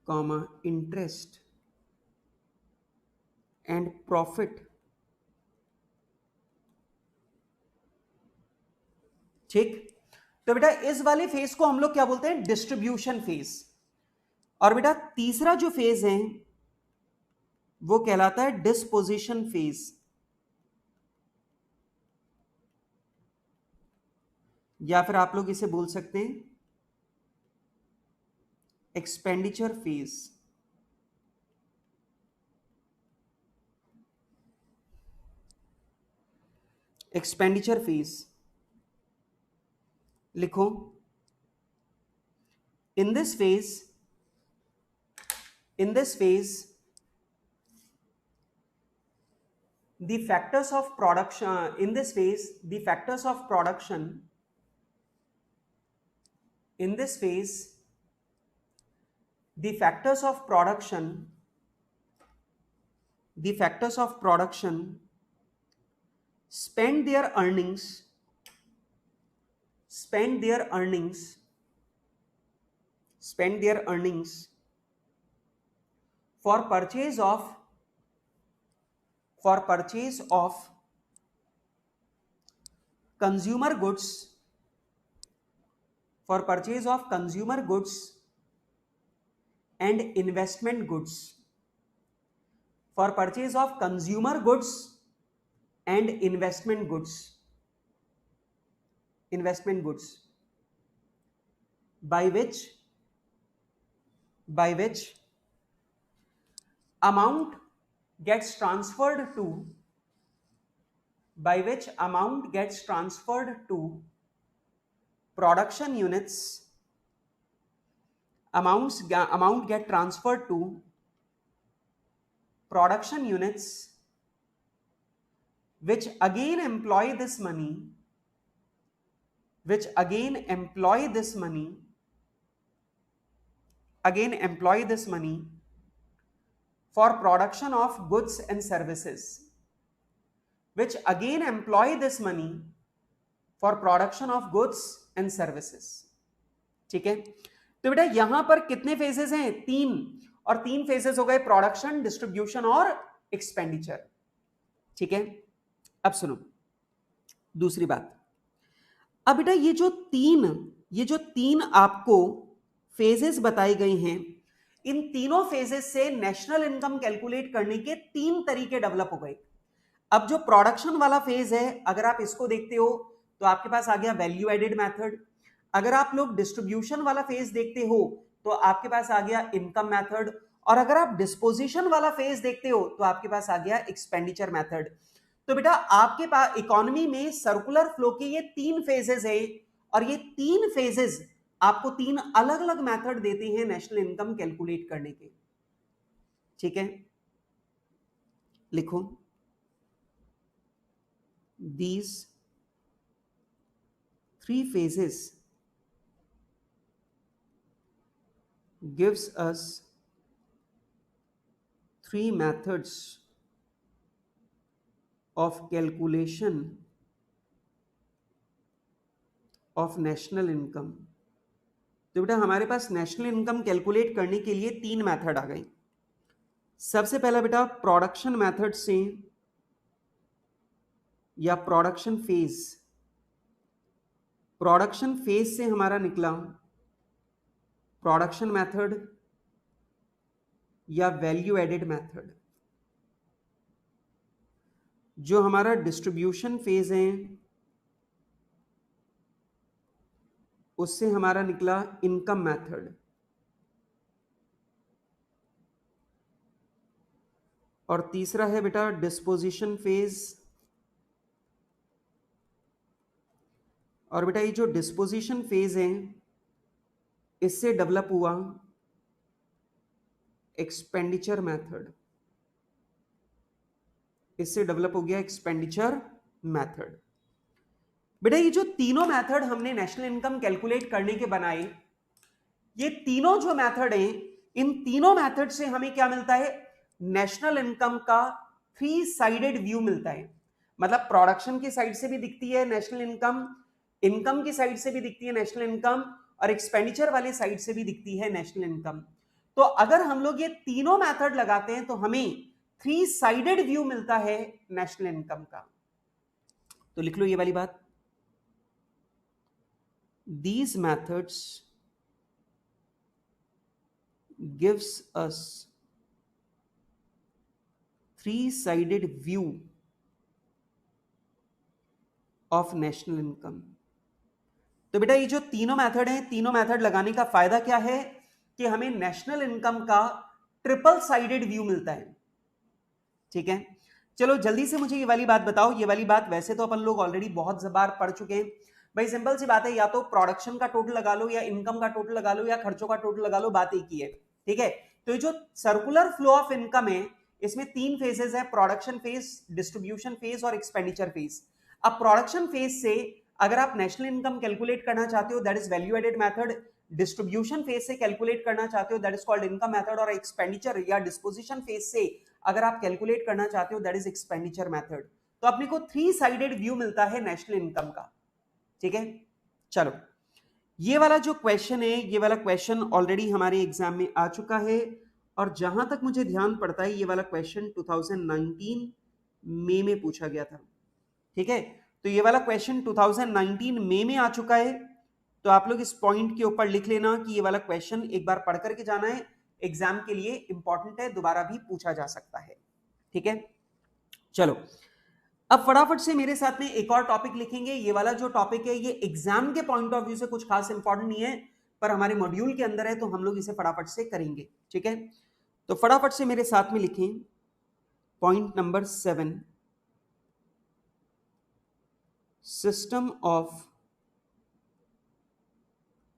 comma, interest and profit। ठीक। तो बेटा इस वाले फेज को हम लोग क्या बोलते हैं? Distribution phase. और बेटा तीसरा जो फेज है वो कहलाता है डिस्पोजिशन फेज, या फिर आप लोग इसे बोल सकते हैं एक्सपेंडिचर फेज। एक्सपेंडिचर फेज लिखो। इन this phase the factors of production in this phase the factors of production in this phase the factors of production spend their earnings for purchase of consumer goods and investment goods, for purchase of consumer goods and investment goods by which amount gets transferred to production units, amount get transferred to production units which again employ this money for production of goods and services, ठीक है। तो बेटा यहां पर कितने phases हैं? 3, और 3 phases हो गए प्रोडक्शन, डिस्ट्रीब्यूशन और एक्सपेंडिचर। ठीक है। अब सुनो दूसरी बात। अब बेटा ये जो तीन आपको फेजेस बताए गए हैं, इन तीनों फेजेस से नेशनल इनकम कैलकुलेट करने के 3 तरीके डेवलप हो गए। अब जो प्रोडक्शन वाला फेज है, अगर आप इसको देखते हो तो आपके पास आ गया वैल्यू एडेड मेथड। अगर आप लोग डिस्ट्रीब्यूशन वाला फेज देखते हो तो आपके पास आ गया इनकम मेथड। और अगर आप डिस्पोजिशन वाला फेज देखते हो तो आपके पास आ गया एक्सपेंडिचर मेथड। तो बेटा आपके पास इकोनॉमी में सर्कुलर फ्लो के ये 3 फेजेस है, और ये 3 फेजेस आपको 3 अलग अलग मेथड देते हैं नेशनल इनकम कैलकुलेट करने के। ठीक है। लिखो, these 3 phases gives us 3 methods of calculation of national income। तो बेटा हमारे पास नेशनल इनकम कैलकुलेट करने के लिए 3 मेथड आ गए। सबसे पहला बेटा प्रोडक्शन मेथड से या प्रोडक्शन फेज से हमारा निकला प्रोडक्शन मेथड या वैल्यू एडेड मेथड। जो हमारा डिस्ट्रीब्यूशन फेज है उससे हमारा निकला इनकम मेथड, और तीसरा है बेटा डिस्पोजिशन फेज। और बेटा ये जो डिस्पोजिशन फेज है इससे डेवलप हुआ एक्सपेंडिचर मेथड, इससे डेवलप हो गया एक्सपेंडिचर मेथड। बेटा ये जो तीनों मेथड हमने नेशनल इनकम कैलकुलेट करने के बनाए, ये तीनों जो मेथड हैं, इन तीनों मेथड से हमें क्या मिलता है? नेशनल इनकम का 3 साइडेड व्यू मिलता है। मतलब प्रोडक्शन की साइड से भी दिखती है नेशनल इनकम, इनकम की साइड से भी दिखती है नेशनल इनकम, और एक्सपेंडिचर वाले साइड से भी दिखती है नेशनल इनकम। तो अगर हम लोग ये तीनों मेथड लगाते हैं तो हमें 3 साइडेड व्यू मिलता है नेशनल इनकम का। तो लिख लो ये वाली बात, these methods gives us 3-sided view of national income। तो बेटा ये जो तीनों मेथड हैं, तीनों मेथड लगाने का फायदा क्या है कि हमें नेशनल इनकम का ट्रिपल साइडेड व्यू मिलता है। ठीक है, चलो जल्दी से मुझे ये वाली बात बताओ। ये वाली बात वैसे तो अपन लोग ऑलरेडी बहुत बार पढ़ चुके हैं भाई। सिंपल सी बात है, या तो प्रोडक्शन का टोटल लगा लो, या इनकम का टोटल लगा लो, या खर्चों का टोटल लगा लो, बात एक ही है। ठीक है, तो ये जो सर्कुलर फ्लो ऑफ इनकम है इसमें 3 फेजेस है, प्रोडक्शन फेज, डिस्ट्रीब्यूशन फेज और एक्सपेंडिचर फेज। अब प्रोडक्शन फेज से अगर आप नेशनल इनकम कैलकुलेट करना चाहते हो that is value added method, distribution phase से कैलकुलेट करना चाहते हो that is called income method, और एक्सपेंडिचर या डिस्पोजिशन फेज से अगर आप कैलकुलेट करना चाहते हो दैट इज एक्सपेंडिचर मेथड। तो अपने को 3 साइडेड व्यू मिलता है नेशनल इनकम का। ठीक है, चलो ये वाला जो क्वेश्चन है, ये वाला क्वेश्चन ऑलरेडी हमारे एग्जाम में आ चुका है, और जहां तक मुझे ध्यान पड़ता है ये वाला क्वेश्चन 2019 मई में पूछा गया था। ठीक है, तो ये वाला क्वेश्चन 2019 मई में आ चुका है। तो आप लोग इस पॉइंट के ऊपर लिख लेना कि ये वाला क्वेश्चन एक बार पढ़ करके जाना है, एग्जाम के लिए इंपॉर्टेंट है, दोबारा भी पूछा जा सकता है। ठीक है, चलो अब फटाफट से मेरे साथ में एक और टॉपिक लिखेंगे। ये वाला जो टॉपिक है ये एग्जाम के पॉइंट ऑफ व्यू से कुछ खास इंपॉर्टेंट नहीं है, पर हमारे मॉड्यूल के अंदर है तो हम लोग इसे फटाफट से करेंगे। ठीक है, तो फटाफट से मेरे साथ में लिखें point number 7, system of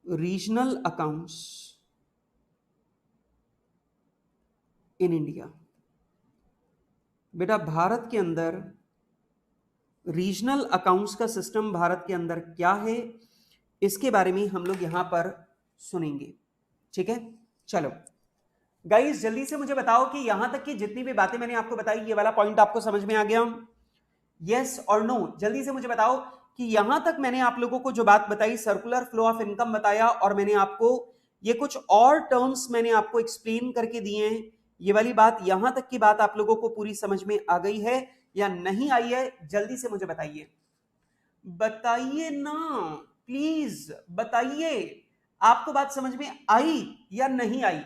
regional accounts in India. बेटा भारत के अंदर रीजनल अकाउंट्स का सिस्टम भारत के अंदर क्या है, इसके बारे में हम लोग यहां पर सुनेंगे। ठीक है, चलो गाइस जल्दी से मुझे बताओ कि यहां तक की जितनी भी बातें मैंने आपको बताई, ये वाला पॉइंट आपको समझ में आ गया? यस और नो, जल्दी से मुझे बताओ कि यहां तक मैंने आप लोगों को जो बात बताई, सर्कुलर फ्लो ऑफ इनकम बताया, और मैंने आपको ये कुछ और टर्म्स मैंने आपको एक्सप्लेन करके दिए हैं, ये वाली बात, यहां तक की बात आप लोगों को पूरी समझ में आ गई है या नहीं आई है? जल्दी से मुझे बताइए, बताइए ना प्लीज, बताइए आपको बात समझ में आई या नहीं आई?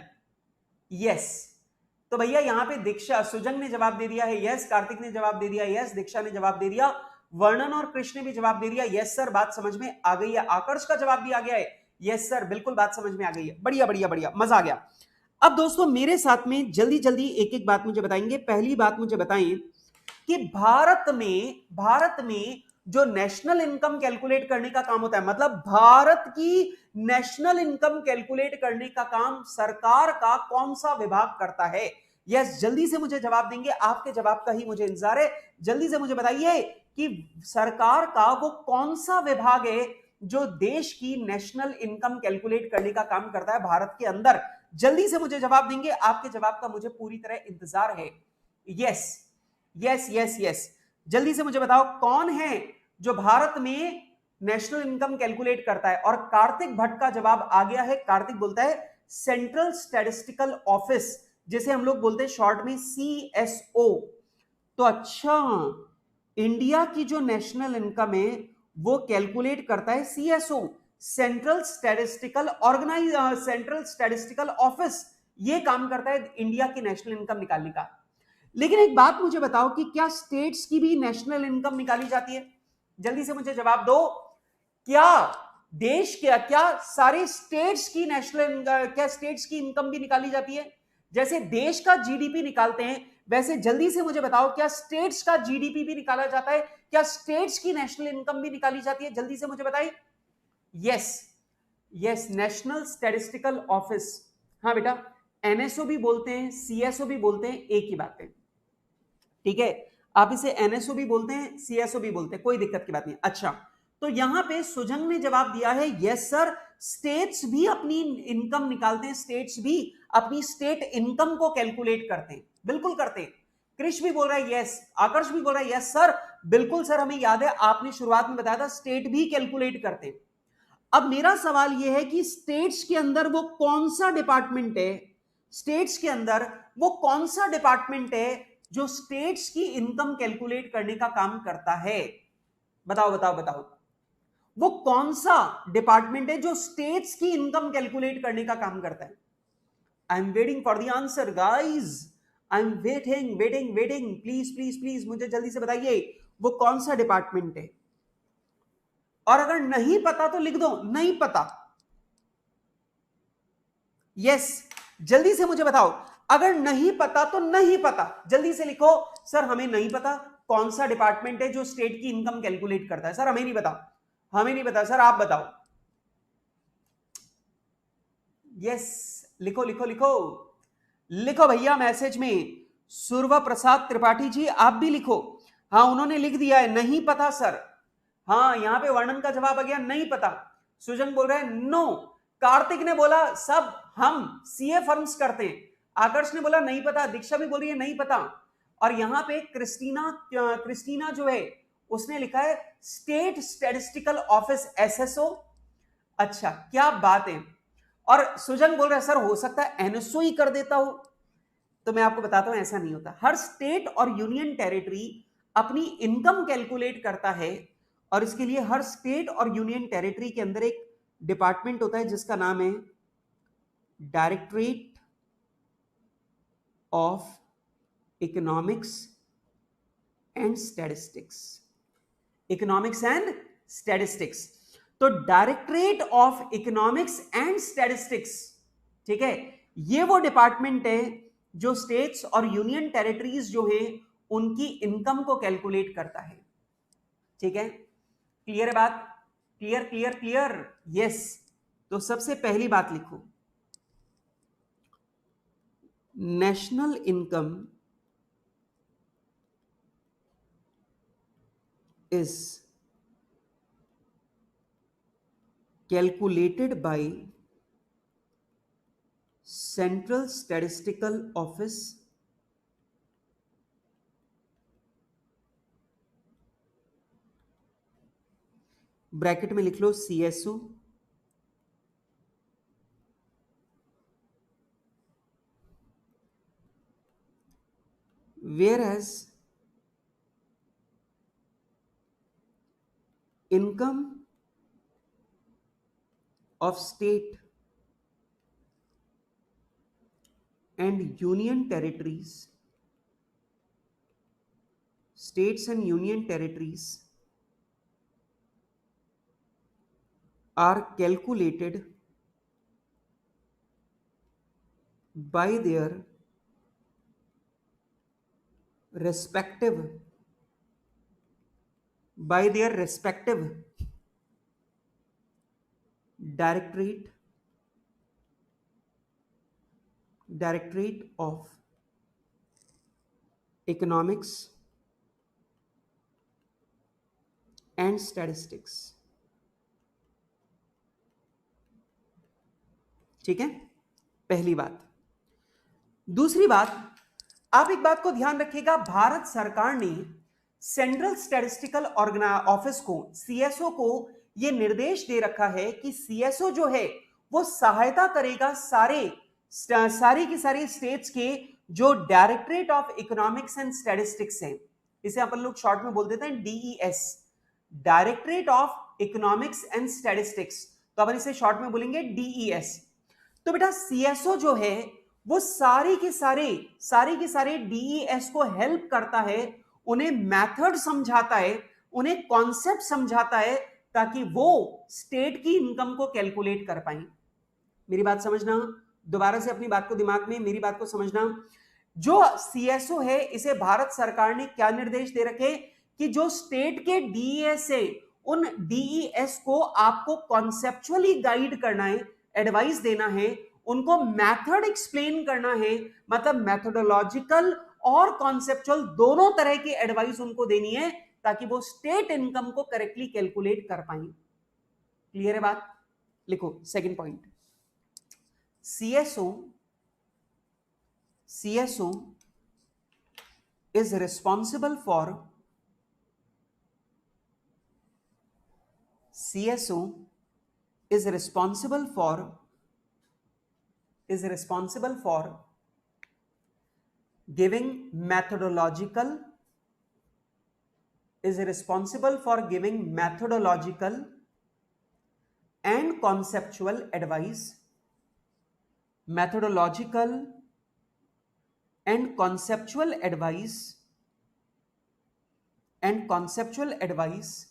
यस, तो भैया यहां पे दीक्षा, सुजंग ने जवाब दे दिया है यस, कार्तिक ने जवाब दे दिया यस, दीक्षा ने जवाब दे दिया, वर्णन और कृष्ण ने भी जवाब दे दिया यस सर, बात समझ में आ गई है। आकर्ष का जवाब भी आ गया है यस सर, बिल्कुल बात समझ में आ गई है। बढ़िया बढ़िया बढ़िया, मजा आ गया। अब दोस्तों मेरे साथ में जल्दी जल्दी एक एक बात मुझे बताएंगे। पहली बात मुझे बताएं कि भारत में जो नेशनल इनकम कैलकुलेट करने का काम होता है, मतलब भारत की नेशनल इनकम कैलकुलेट करने का काम सरकार का कौन सा विभाग करता है? यस, जल्दी से मुझे जवाब देंगे, आपके जवाब का ही मुझे इंतजार है। जल्दी से मुझे बताइए कि सरकार का वो कौन सा विभाग है जो देश की नेशनल इनकम कैलकुलेट करने का काम करता है भारत के अंदर? जल्दी से मुझे जवाब देंगे, आपके जवाब का मुझे पूरी तरह इंतजार है। यस यस यस यस, जल्दी से मुझे बताओ कौन है जो भारत में नेशनल इनकम कैलकुलेट करता है? और कार्तिक भट्ट का जवाब आ गया है। कार्तिक बोलता है सेंट्रल स्टैटिस्टिकल ऑफिस, जिसे हम लोग बोलते हैं शॉर्ट में CSO। तो अच्छा, इंडिया की जो नेशनल इनकम है वो कैलकुलेट करता है CSO, सेंट्रल स्टैटिस्टिकल ऑफिस, ये काम करता है इंडिया की नेशनल इनकम निकालने का। लेकिन एक बात मुझे बताओ कि क्या स्टेट्स की भी नेशनल इनकम निकाली जाती है? जल्दी से मुझे जवाब दो, क्या देश क्या क्या सारे स्टेट्स की नेशनल क्या स्टेट्स की इनकम भी निकाली जाती है? जैसे देश का जीडीपी निकालते हैं वैसे जल्दी से मुझे बताओ क्या स्टेट्स का जीडीपी भी निकाला जाता है? क्या स्टेट्स की नेशनल इनकम भी निकाली जाती है? जल्दी से मुझे बताइए। Yes, yes, national statistical office. हाँ बेटा, एनएसओ भी बोलते हैं, सीएसओ भी बोलते हैं, एक ही बात है। ठीक है, आप इसे एनएसओ भी बोलते हैं, सीएसओ भी बोलते हैं, कोई दिक्कत की बात नहीं। अच्छा, तो यहां पे सुजंग ने जवाब दिया है यस सर, स्टेट्स भी अपनी इनकम निकालते हैं, स्टेट्स भी अपनी स्टेट इनकम को कैलकुलेट करते हैं, बिल्कुल करते हैं। कृष भी बोल रहा है यस, आकर्ष भी बोल रहा है यस सर, बिल्कुल सर, हमें याद है आपने शुरुआत में बताया था स्टेट भी कैलकुलेट करते हैं। अब मेरा सवाल यह है कि स्टेट्स के अंदर वो कौन सा डिपार्टमेंट है, स्टेट्स के अंदर वो कौन सा डिपार्टमेंट है जो स्टेट्स की इनकम कैलकुलेट करने का काम करता है? बताओ बताओ बताओ, वो कौन सा डिपार्टमेंट है जो स्टेट्स की इनकम कैलकुलेट करने का काम करता है? I am waiting for the answer guys, I am waiting waiting waiting, please please please मुझे जल्दी से बताइए वो कौन सा डिपार्टमेंट है। और अगर नहीं पता तो लिख दो नहीं पता। यस, जल्दी से मुझे बताओ, अगर नहीं पता तो नहीं पता, जल्दी से लिखो सर हमें नहीं पता कौन सा डिपार्टमेंट है जो स्टेट की इनकम कैलकुलेट करता है। सर हमें नहीं पता, हमें नहीं पता सर, आप बताओ। यस, लिखो लिखो लिखो लिखो भैया मैसेज में। सुरवा प्रसाद त्रिपाठी जी आप भी लिखो। हाँ उन्होंने लिख दिया है नहीं पता सर। हाँ यहां पे वर्णन का जवाब आ गया नहीं पता। सुजन बोल रहे हैं नो। कार्तिक ने बोला सब हम सीए फर्म्स करते हैं। आकर्ष ने बोला नहीं पता। दीक्षा भी बोल रही है नहीं पता। और यहां पे क्रिस्टीना जो है उसने लिखा है स्टेट स्टैटिस्टिकल ऑफिस एसएसओ। अच्छा क्या बात है। और सुजन बोल रहा है सर हो सकता है एनएसओ ही कर देता हो। तो मैं आपको बताता हूं ऐसा नहीं होता। हर स्टेट और यूनियन टेरिटरी अपनी इनकम कैलकुलेट करता है और इसके लिए हर स्टेट और यूनियन टेरिटरी के अंदर एक डिपार्टमेंट होता है जिसका नाम है directorate of economics and statistics. Economics and statistics. तो directorate of economics and statistics, ठीक है, ये वो डिपार्टमेंट है जो स्टेट्स और यूनियन टेरिटरीज जो हैं उनकी इनकम को कैलकुलेट करता है। ठीक है, क्लियर है बात? Clear clear clear. यस, तो सबसे पहली बात लिखो national income is calculated by Central Statistical Office bracket में लिख लो CSO whereas income of state and union territories, states and union territories are calculated by their respective directorate of economics and statistics। ठीक है, पहली बात। दूसरी बात, आप एक बात को ध्यान रखिएगा, भारत सरकार ने सेंट्रल स्टैटिस्टिकल ऑफिस को, सीएसओ को यह निर्देश दे रखा है कि सीएसओ जो है वो सहायता करेगा सारी की सारी स्टेट्स के जो directorate of economics and statistics है, इसे अपन लोग शॉर्ट में बोल देते हैं DES, directorate of economics and statistics, तो अपन इसे शॉर्ट में बोलेंगे डीईएस। तो बेटा सीएसओ जो है वो सारी के सारे डीईएस को हेल्प करता है, उन्हें मेथड समझाता है, उन्हें कॉन्सेप्ट समझाता है ताकि वो स्टेट की इनकम को कैलकुलेट कर पाए। मेरी बात समझना, दोबारा से अपनी बात को दिमाग में, मेरी बात को समझना। जो सीएसओ है, इसे भारत सरकार ने क्या निर्देश दे रखे कि जो स्टेट के डीईएस है, उन डीईएस को आपको कॉन्सेप्चुअली गाइड करना है, एडवाइस देना है, उनको मेथड एक्सप्लेन करना है, मतलब मेथोडोलॉजिकल और कॉन्सेप्चुअल दोनों तरह की एडवाइस उनको देनी है, ताकि वो स्टेट इनकम को करेक्टली कैलकुलेट कर पाए। क्लियर है बात? लिखो second point, CSO is responsible for giving methodological and conceptual advice,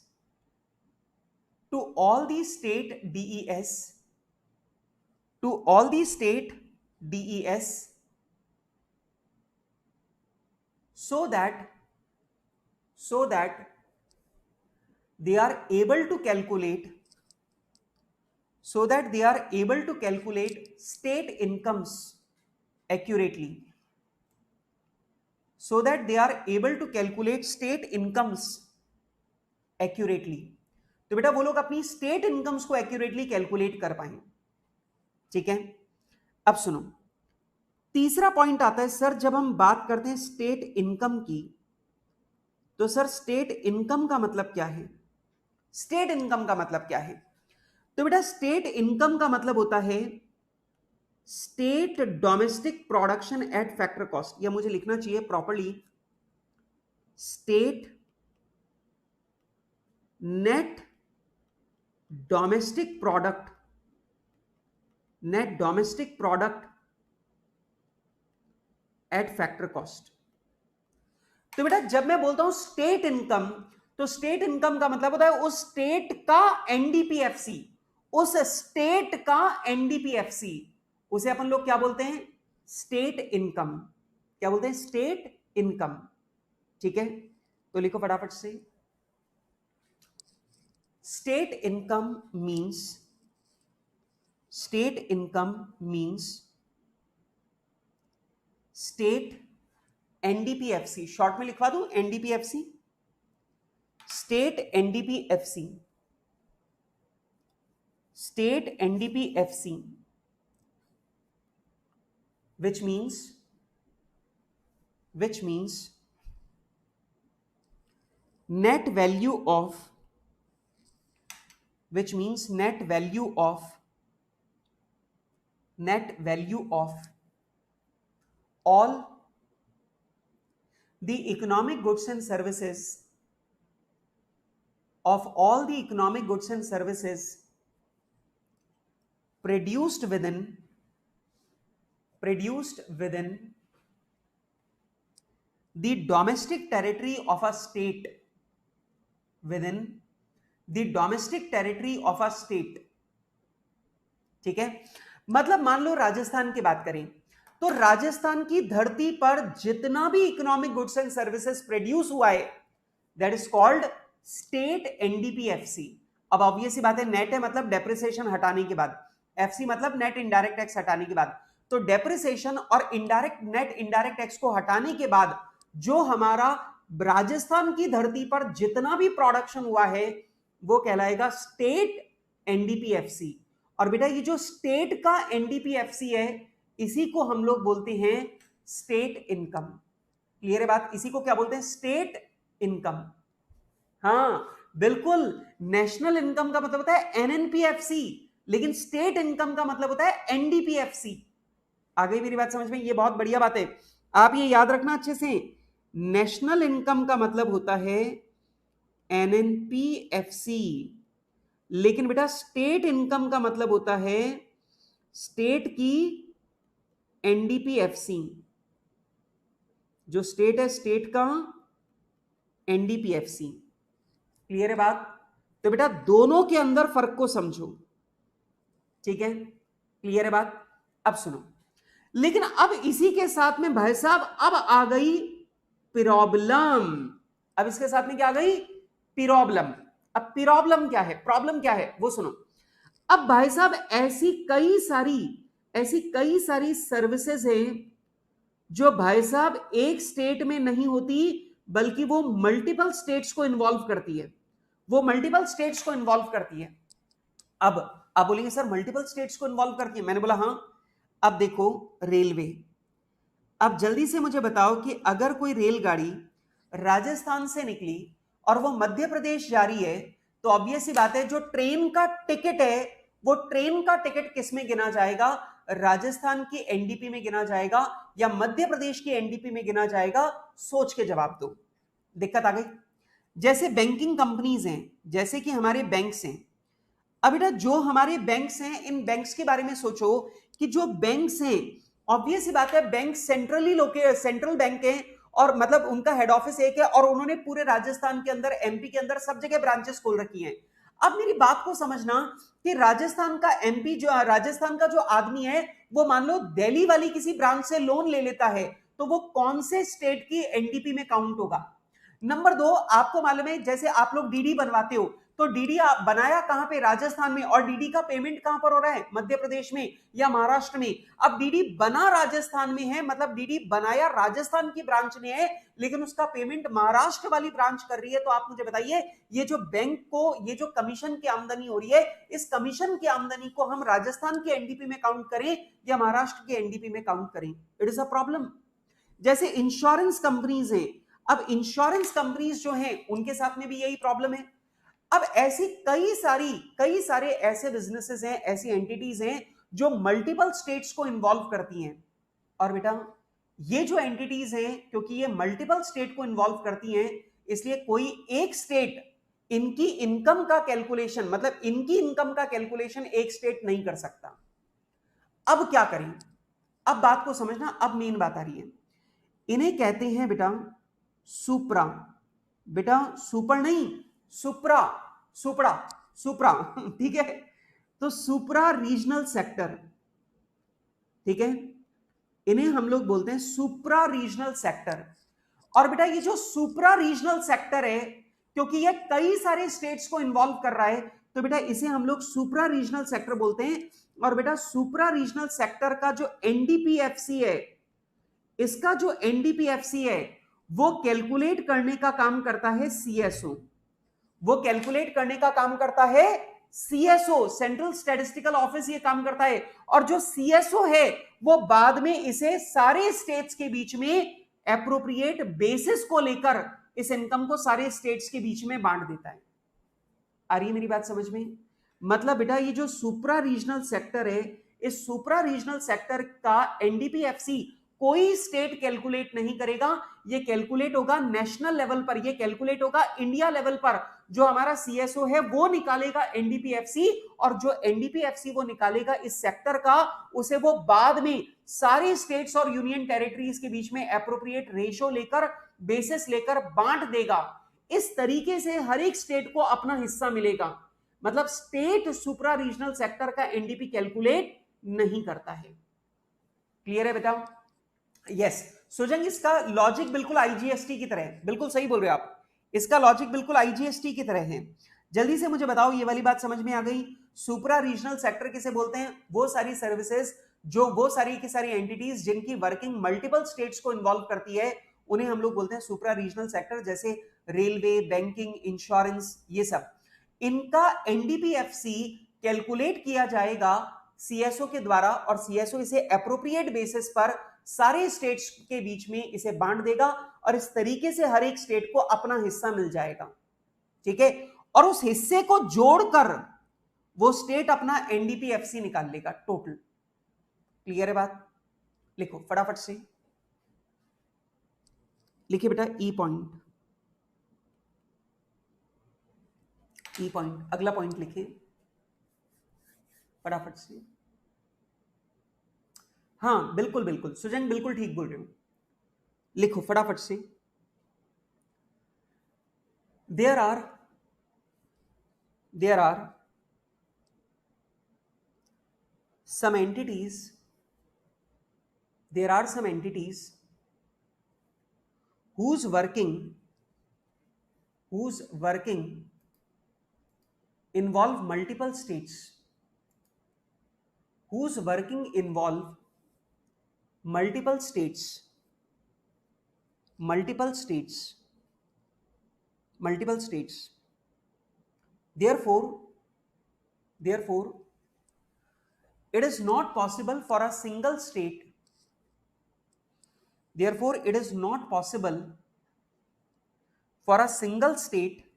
to all the state DES, so that they are able to calculate state incomes accurately. तो बेटा वो लोग अपनी स्टेट इनकम्स को एक्यूरेटली कैलकुलेट कर पाए। ठीक है, अब सुनो, तीसरा पॉइंट आता है सर, जब हम बात करते हैं स्टेट इनकम की, तो सर स्टेट इनकम का मतलब क्या है? स्टेट इनकम का मतलब क्या है? तो बेटा स्टेट इनकम का मतलब होता है state domestic production at factor cost, या मुझे लिखना चाहिए properly, state net domestic product at factor cost. तो बेटा जब मैं बोलता हूं स्टेट इनकम, तो स्टेट इनकम का मतलब होता है उस स्टेट का एनडीपीएफसी, उसे अपन लोग क्या बोलते हैं? State income. क्या बोलते हैं? State income. ठीक है, तो लिखो फटाफट से, state income means state NDPFC, short में लिखवा दूं NDPFC, state NDPFC, which means net value of all the economic goods and services produced within the domestic territory of a state, ठीक है, मतलब मान लो राजस्थान की बात करें, तो राजस्थान की धरती पर जितना भी economic goods and services produce हुआ है, that is called state NDPFC. अब ऑब्वियस सी बात है, नेट है मतलब डेप्रिसिएशन हटाने के बाद, एफसी मतलब नेट इनडायरेक्ट टैक्स हटाने के बाद, तो डेप्रिसिएशन और नेट इनडायरेक्ट टैक्स को हटाने के बाद जो हमारा राजस्थान की धरती पर जितना भी प्रोडक्शन हुआ है वो कहलाएगा स्टेट एनडीपीएफसी। और बेटा ये जो स्टेट का एनडीपीएफसी है, इसी को हम लोग बोलते हैं स्टेट इनकम। क्लियर है बात? इसी को क्या बोलते हैं? State income. हाँ बिल्कुल, नेशनल इनकम का मतलब होता है एनएनपीएफसी, लेकिन स्टेट इनकम का मतलब होता है एनडीपीएफसी। आ गई मेरी बात समझ में? ये बहुत बढ़िया बात है, आप ये याद रखना अच्छे से। नेशनल इनकम का मतलब होता है एनएनपीएफसी, लेकिन बेटा स्टेट इनकम का मतलब होता है स्टेट की एनडीपीएफसी। जो स्टेट है, स्टेट का एनडीपीएफसी। क्लियर है बात? तो बेटा दोनों के अंदर फर्क को समझो, ठीक है, क्लियर है बात। अब सुनो, लेकिन अब इसी के साथ में भाई साहब अब आ गई प्रॉब्लम। अब इसके साथ में क्या आ गई? प्रॉब्लम। अब प्रॉब्लम क्या है, प्रॉब्लम क्या है वो सुनो। अब भाई साहब ऐसी कई सारी सर्विसेज हैं जो भाई साहब एक स्टेट में नहीं होती, बल्कि वो मल्टीपल स्टेट्स को इन्वॉल्व करती है, वो मल्टीपल स्टेट्स को इन्वॉल्व करती है। अब आप बोलेंगे सर मल्टीपल स्टेट्स को इन्वॉल्व करती है, मैंने बोला हाँ। अब देखो रेलवे, अब जल्दी से मुझे बताओ कि अगर कोई रेलगाड़ी राजस्थान से निकली और वो मध्य प्रदेश जा रही है, तो ऑब्वियस सी बात है जो ट्रेन का टिकट है वो ट्रेन का टिकट किस में गिना जाएगा? राजस्थान की एनडीपी में गिना जाएगा या मध्य प्रदेश की एनडीपी में गिना जाएगा? सोच के जवाब दो। दिक्कत आ गई। जैसे बैंकिंग कंपनीज हैं, जैसे कि हमारे बैंक्स हैं, अब बेटा जो हमारे बैंक्स हैं, इन बैंक्स के बारे में सोचो कि जो बैंक्स हैं, ऑब्वियस सी बात है बैंक सेंट्रल बैंक है और मतलब उनका हेड ऑफिस एक है और उन्होंने पूरे राजस्थान के अंदर, एमपी के अंदर सब जगह ब्रांचेस खोल रखी हैं। अब मेरी बात को समझना कि राजस्थान का जो आदमी है वो मान लो दिल्ली वाली किसी ब्रांच से लोन ले लेता है, तो वो कौन से स्टेट की एनडीपी में काउंट होगा? नंबर दो, आपको मालूम है जैसे आप लोग डीडी बनवाते हो, तो डीडी आप बनाया कहां पे? राजस्थान में। और डीडी का पेमेंट कहां पर हो रहा है? मध्य प्रदेश में या महाराष्ट्र में। अब डीडी बना राजस्थान में है, मतलब डीडी बनाया राजस्थान की ब्रांच ने है, लेकिन उसका पेमेंट महाराष्ट्र वाली ब्रांच कर रही है। तो आप मुझे बताइए, ये जो बैंक को ये जो कमीशन की आमदनी हो रही है, इस कमीशन की आमदनी को हम राजस्थान के एनडीपी में काउंट करें या महाराष्ट्र के एनडीपी में काउंट करें? It is a problem. जैसे इंश्योरेंस कंपनीज हैं, अब इंश्योरेंस कंपनीज जो हैं उनके साथ में भी यही प्रॉब्लम है। अब ऐसी कई सारे ऐसे बिजनेसेस हैं, ऐसी एंटिटीज हैं जो मल्टीपल स्टेट्स को इन्वॉल्व करती हैं। और बेटा ये जो एंटिटीज हैं, क्योंकि ये मल्टीपल स्टेट को इन्वॉल्व करती हैं, इसलिए कोई एक स्टेट इनकी इनकम का कैलकुलेशन, मतलब इनकी इनकम का कैलकुलेशन एक स्टेट नहीं कर सकता। अब क्या करें? अब बात को समझना, अब मेन बात आ रही है। इन्हें कहते हैं बेटा सुप्रा। बेटा सुपर नहीं, सुप्रा, सुपड़ा, सुप्रा, ठीक है। तो सुप्रा रीजनल सेक्टर, ठीक है, इन्हें हम लोग बोलते हैं सुप्रा रीजनल सेक्टर। और बेटा ये जो सुप्रा रीजनल सेक्टर है, क्योंकि ये कई सारे स्टेट्स को इन्वॉल्व कर रहा है, तो बेटा इसे हम लोग सुप्रा रीजनल सेक्टर बोलते हैं। और बेटा सुप्रा रीजनल सेक्टर का जो एनडीपीएफसी है, इसका जो एनडीपीएफसी है वो कैलकुलेट करने का काम करता है सीएसओ। वो कैलकुलेट करने का काम करता है सीएसओ, सेंट्रल स्टैटिस्टिकल ऑफिस, ये काम करता है। और जो सीएसओ है वो बाद में इसे सारे स्टेट्स के बीच में एप्रोप्रिएट बेसिस को लेकर इस इनकम को सारे स्टेट्स के बीच में बांट देता है। आ रही है मेरी बात समझ में? मतलब बेटा ये जो सुप्रा रीजनल सेक्टर है, इस सुप्रा रीजनल सेक्टर का एनडीपीएफसी कोई स्टेट कैलकुलेट नहीं करेगा, ये कैलकुलेट होगा नेशनल लेवल पर, ये कैलकुलेट होगा इंडिया लेवल पर। जो हमारा सीएसओ है वो निकालेगा एनडीपीएफसी, और जो एनडीपीएफसी वो निकालेगा इस सेक्टर का, उसे वो बाद में सारे स्टेट्स और यूनियन टेरिटरीज के बीच में एप्रोप्रिएट रेशो लेकर, बेसिस लेकर बांट देगा। इस तरीके से हर एक स्टेट को अपना हिस्सा मिलेगा। मतलब स्टेट सुप्रा रीजनल सेक्टर का एनडीपी कैलकुलेट नहीं करता है। क्लियर है बेटा? यस सुजंग, इसका लॉजिक बिल्कुल आईजीएसटी की तरह है। बिल्कुल सही बोल रहे हो आप, इसका लॉजिक बिल्कुल आईजीएसटी की तरह है। जल्दी से मुझे बताओ, ये वाली बात समझ में आ गई? सुप्रा रीजनल सेक्टर किसे बोलते हैं? वो सारी सर्विसेज, जो वो सारी की सारी एंटिटीज जिनकी वर्किंग मल्टीपल स्टेट्स को इन्वॉल्व करती है, उन्हें हम लोग बोलते हैं सुप्रा रीजनल सेक्टर। जैसे रेलवे, बैंकिंग, इंश्योरेंस, ये सब। इनका एनडीपीएफसी कैलकुलेट किया जाएगा सीएसओ के द्वारा, और सीएसओ इसे एप्रोप्रिएट बेसिस पर सारे स्टेट्स के बीच में इसे बांट देगा, और इस तरीके से हर एक स्टेट को अपना हिस्सा मिल जाएगा। ठीक है, और उस हिस्से को जोड़कर वो स्टेट अपना एनडीपीएफसी निकाल लेगा टोटल। क्लियर है बात? लिखो फटाफट से, लिखिए बेटा ई पॉइंट, ई पॉइंट, अगला पॉइंट लिखिए फटाफट से। हाँ बिल्कुल बिल्कुल सुजन, बिल्कुल ठीक बोल रहे हो, लिखो फटाफट से। There are there are some entities, there are some entities whose working involve multiple states, whose working involve multiple states, multiple states, multiple states. Therefore, it is not possible for a single state. Therefore, it is not possible for a single state.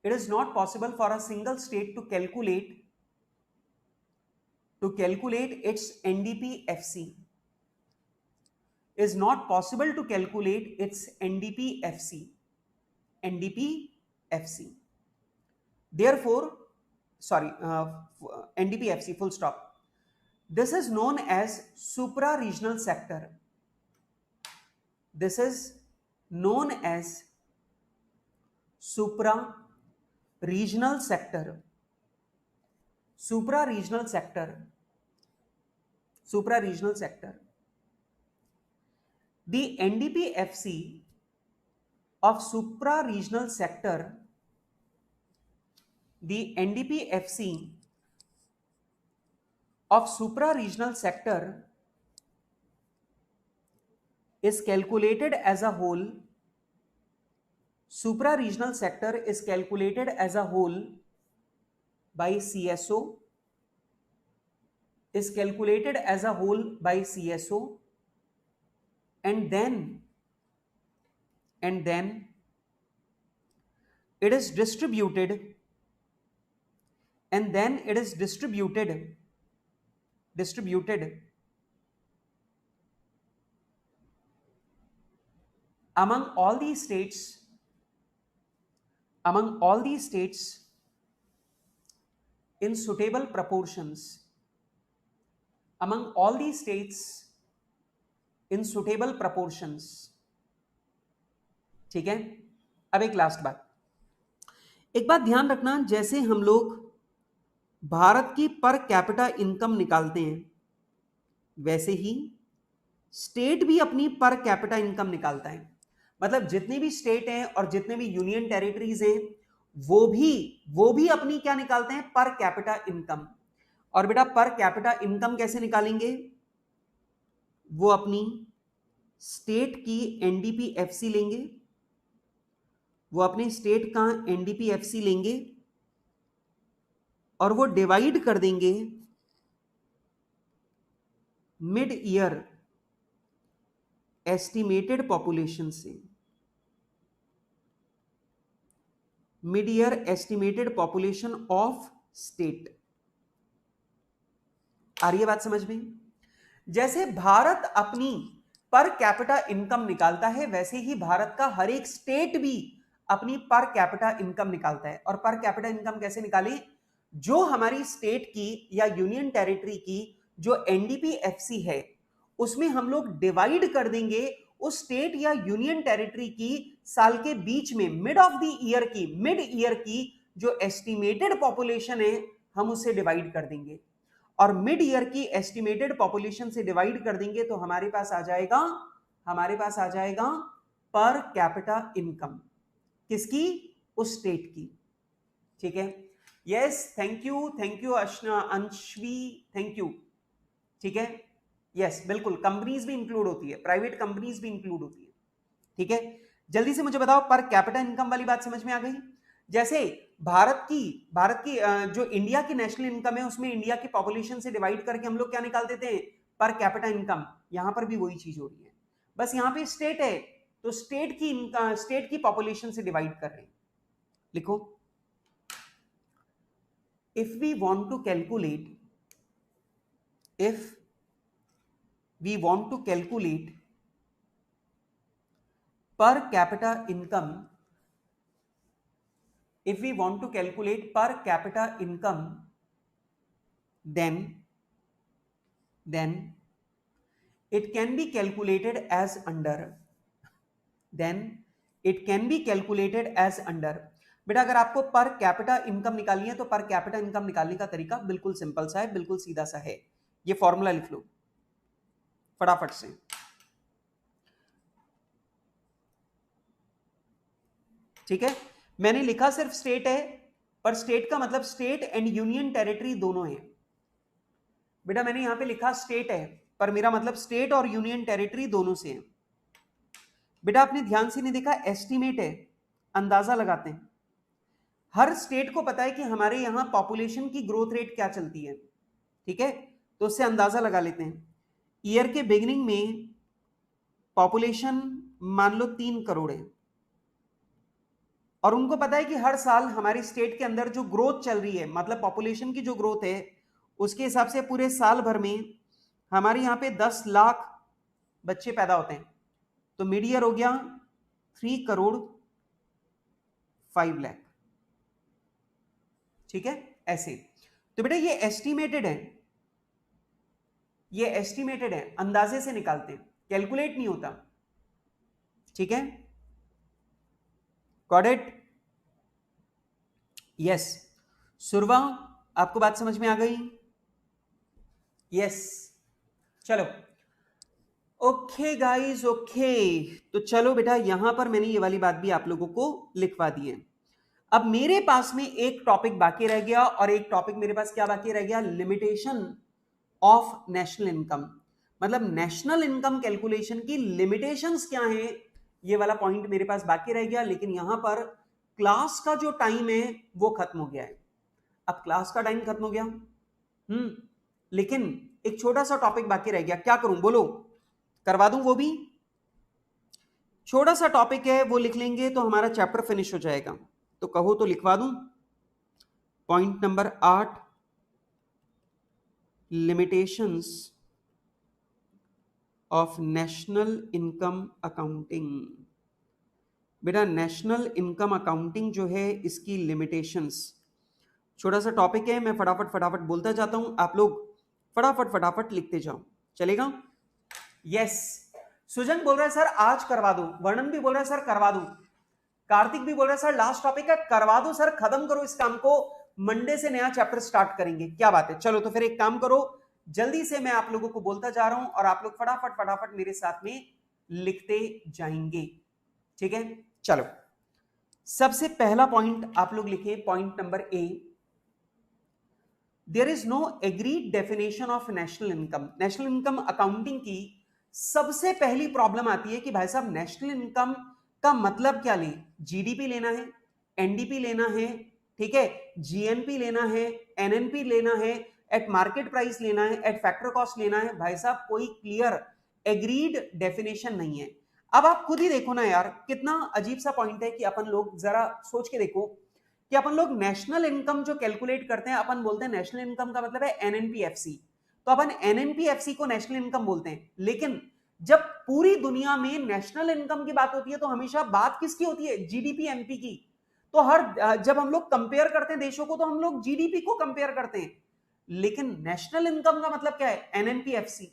It is not possible for a single state to calculate its NDP-FC. Is not possible to calculate its NDP-FC. NDP-FC. Therefore, sorry, NDP-FC, full stop. This is known as supra-regional sector. This is known as supra-regional sector. Supra-regional sector. Supra-regional sector. The NDP-FC of supra-regional sector, the NDP-FC of supra-regional sector is calculated as a whole. Supra-regional sector is calculated as a whole by CSO, is calculated as a whole by CSO, and then it is distributed, and then it is distributed among all these states, in suitable proportions, among all these states in suitable proportions. ठीक है, अब एक last बात, एक बात ध्यान रखना, जैसे हम लोग भारत की पर कैपिटा इनकम निकालते हैं, वैसे ही स्टेट भी अपनी पर कैपिटा इनकम निकालता है। मतलब जितने भी स्टेट हैं और जितने भी यूनियन टेरिटरीज हैं, वो भी अपनी क्या निकालते हैं, पर कैपिटा इनकम। और बेटा पर कैपिटा इनकम कैसे निकालेंगे, वो अपनी स्टेट की एनडीपी-एफसी लेंगे, वो अपने स्टेट का एनडीपी-एफसी लेंगे और वो डिवाइड कर देंगे मिड ईयर एस्टिमेटेड पॉपुलेशन से, mid year estimated population of state. आ रही है बात समझ में? जैसे भारत अपनी पर कैपिटा इनकम निकालता है, वैसे ही भारत का हर एक स्टेट भी अपनी पर कैपिटा इनकम निकालता है। और पर कैपिटा इनकम कैसे निकालें, जो हमारी स्टेट की या यूनियन टेरिटरी की जो एनडीपी-एफसी है, उसमें हम लोग डिवाइड कर देंगे उस स्टेट या यूनियन टेरिटरी की साल के बीच में मिड ईयर की जो एस्टिमेटेड पॉपुलेशन है, हम उसे डिवाइड कर देंगे। और मिड ईयर की एस्टिमेटेड पॉपुलेशन से डिवाइड कर देंगे तो हमारे पास आ जाएगा पर कैपिटा इनकम। किसकी? उस स्टेट की। ठीक है, yes, thank you Anshvi, thank you. ठीक है, यस, बिल्कुल, कंपनीज भी इंक्लूड होती है, प्राइवेट कंपनीज भी इंक्लूड होती है। ठीक है, जल्दी से मुझे बताओ, पर कैपिटा इनकम वाली बात समझ में आ गई? जैसे भारत की जो इंडिया की नेशनल इनकम है, उसमें इंडिया की पॉपुलेशन से डिवाइड करके हम लोग क्या निकाल देते हैं, पर कैपिटा इनकम। यहां पर भी वही चीज हो रही है, बस यहां पे स्टेट है तो स्टेट की पॉपुलेशन से डिवाइड कर रहे हैं। लिखो, if we want to calculate per capita income, then it can be calculated as under, बेटा अगर आपको पर कैपिटा इनकम निकालनी है तो पर कैपिटा इनकम निकालने का तरीका बिल्कुल सिंपल सा है, बिल्कुल सीधा सा है। ये फॉर्मूला लिख लो फटाफट से। ठीक है, मैंने लिखा सिर्फ स्टेट है, पर स्टेट का मतलब स्टेट एंड यूनियन टेरिटरी दोनों है। बेटा मैंने यहां पे लिखा स्टेट है, पर मेरा मतलब स्टेट और यूनियन टेरिटरी दोनों से है। बेटा आपने ध्यान से नहीं देखा, एस्टिमेट है, अंदाजा लगाते हैं। हर स्टेट को पता है कि हमारे यहां पॉपुलेशन की ग्रोथ रेट क्या चलती है, ठीक है, तो उससे अंदाजा लगा लेते हैं। ईयर के बिगिनिंग में पॉपुलेशन मान लो 3 करोड़ है, और उनको पता है कि हर साल हमारी स्टेट के अंदर जो ग्रोथ चल रही है, मतलब पॉपुलेशन की जो ग्रोथ है, उसके हिसाब से पूरे साल भर में हमारे यहां पे 10 लाख बच्चे पैदा होते हैं। तो मिड ईयर हो गया 3 करोड़ 5 लाख। ठीक है, ऐसे। तो बेटा ये एस्टिमेटेड है, ये एस्टिमेटेड है, अंदाजे से निकालते हैं, कैलकुलेट नहीं होता। ठीक है, गॉट इट? यस। सुरवा, आपको बात समझ में आ गई? यस। चलो ओके गाइस, ओके। तो चलो बेटा यहां पर मैंने ये वाली बात भी आप लोगों को लिखवा दी है। अब मेरे पास में एक टॉपिक बाकी रह गया, और एक टॉपिक मेरे पास क्या बाकी रह गया? Limitation of national income. मतलब नेशनल इनकम कैलकुलेशन की लिमिटेशंस क्या हैं, ये वाला पॉइंट मेरे पास बाकी रह गया। लेकिन यहां पर क्लास का जो टाइम है वो खत्म हो गया है। अब क्लास का टाइम खत्म हो गया, लेकिन एक छोटा सा टॉपिक बाकी रह गया। क्या करूं बोलो? करवा दूं वो भी? छोटा सा टॉपिक है, वो लिख लेंगे तो हमारा चैप्टर फिनिश हो जाएगा। तो कहो तो लिखवा दूं। Point number 8, limitations of national income accounting. बेटा नेशनल इनकम अकाउंटिंग जो है, इसकी लिमिटेशंस, छोटा सा टॉपिक है, मैं फटाफट फटाफट बोलता जाता हूं, आप लोग फटाफट फटाफट लिखते जाओ, चलेगा? यस। सुजन बोल रहा है सर आज करवा दो, वर्णन भी बोल रहा है सर करवा दो, कार्तिक भी बोल रहा है सर लास्ट टॉपिक है करवा दो सर, खत्म करो इस काम को, मंडे से नया चैप्टर स्टार्ट करेंगे। क्या बात है? चलो तो फिर एक काम करो, जल्दी से मैं आप लोगों को बोलता जा रहा हूं और आप लोग फटाफट फटाफट मेरे साथ में लिखते जाएंगे। ठीक है, चलो सबसे पहला पॉइंट आप लोग लिखे, point number A, there is no agreed definition of national income. National income accounting की सबसे पहली प्रॉब्लम आती है कि भाई साहब नेशनल इनकम का मतलब क्या ले? जीडीपी लेना है, एनडीपी लेना है, ठीक है, जीएनपी लेना है, एनएनपी लेना है, एट मार्केट प्राइस लेना है, एट फैक्टर कॉस्ट लेना है। भाई साहब कोई क्लियर एग्रीड डेफिनेशन नहीं है। अब आप खुद ही देखो ना यार, कितना अजीब सा पॉइंट है कि अपन लोग, जरा सोच के देखो कि अपन लोग नेशनल इनकम जो कैलकुलेट करते हैं, अपन बोलते हैं नेशनल इनकम का मतलब है एनएनपीएफसी, तो अपन एनएनपीएफसी को नेशनल इनकम बोलते हैं। लेकिन जब पूरी दुनिया में नेशनल इनकम की बात होती है तो हमेशा बात किसकी होती है? जीडीपी एमपी की। तो जब हम लोग कंपेयर करते हैं देशों को तो हम लोग जीडीपी को कंपेयर करते हैं, लेकिन नेशनल इनकम का मतलब क्या है? एनएनपीएफसी।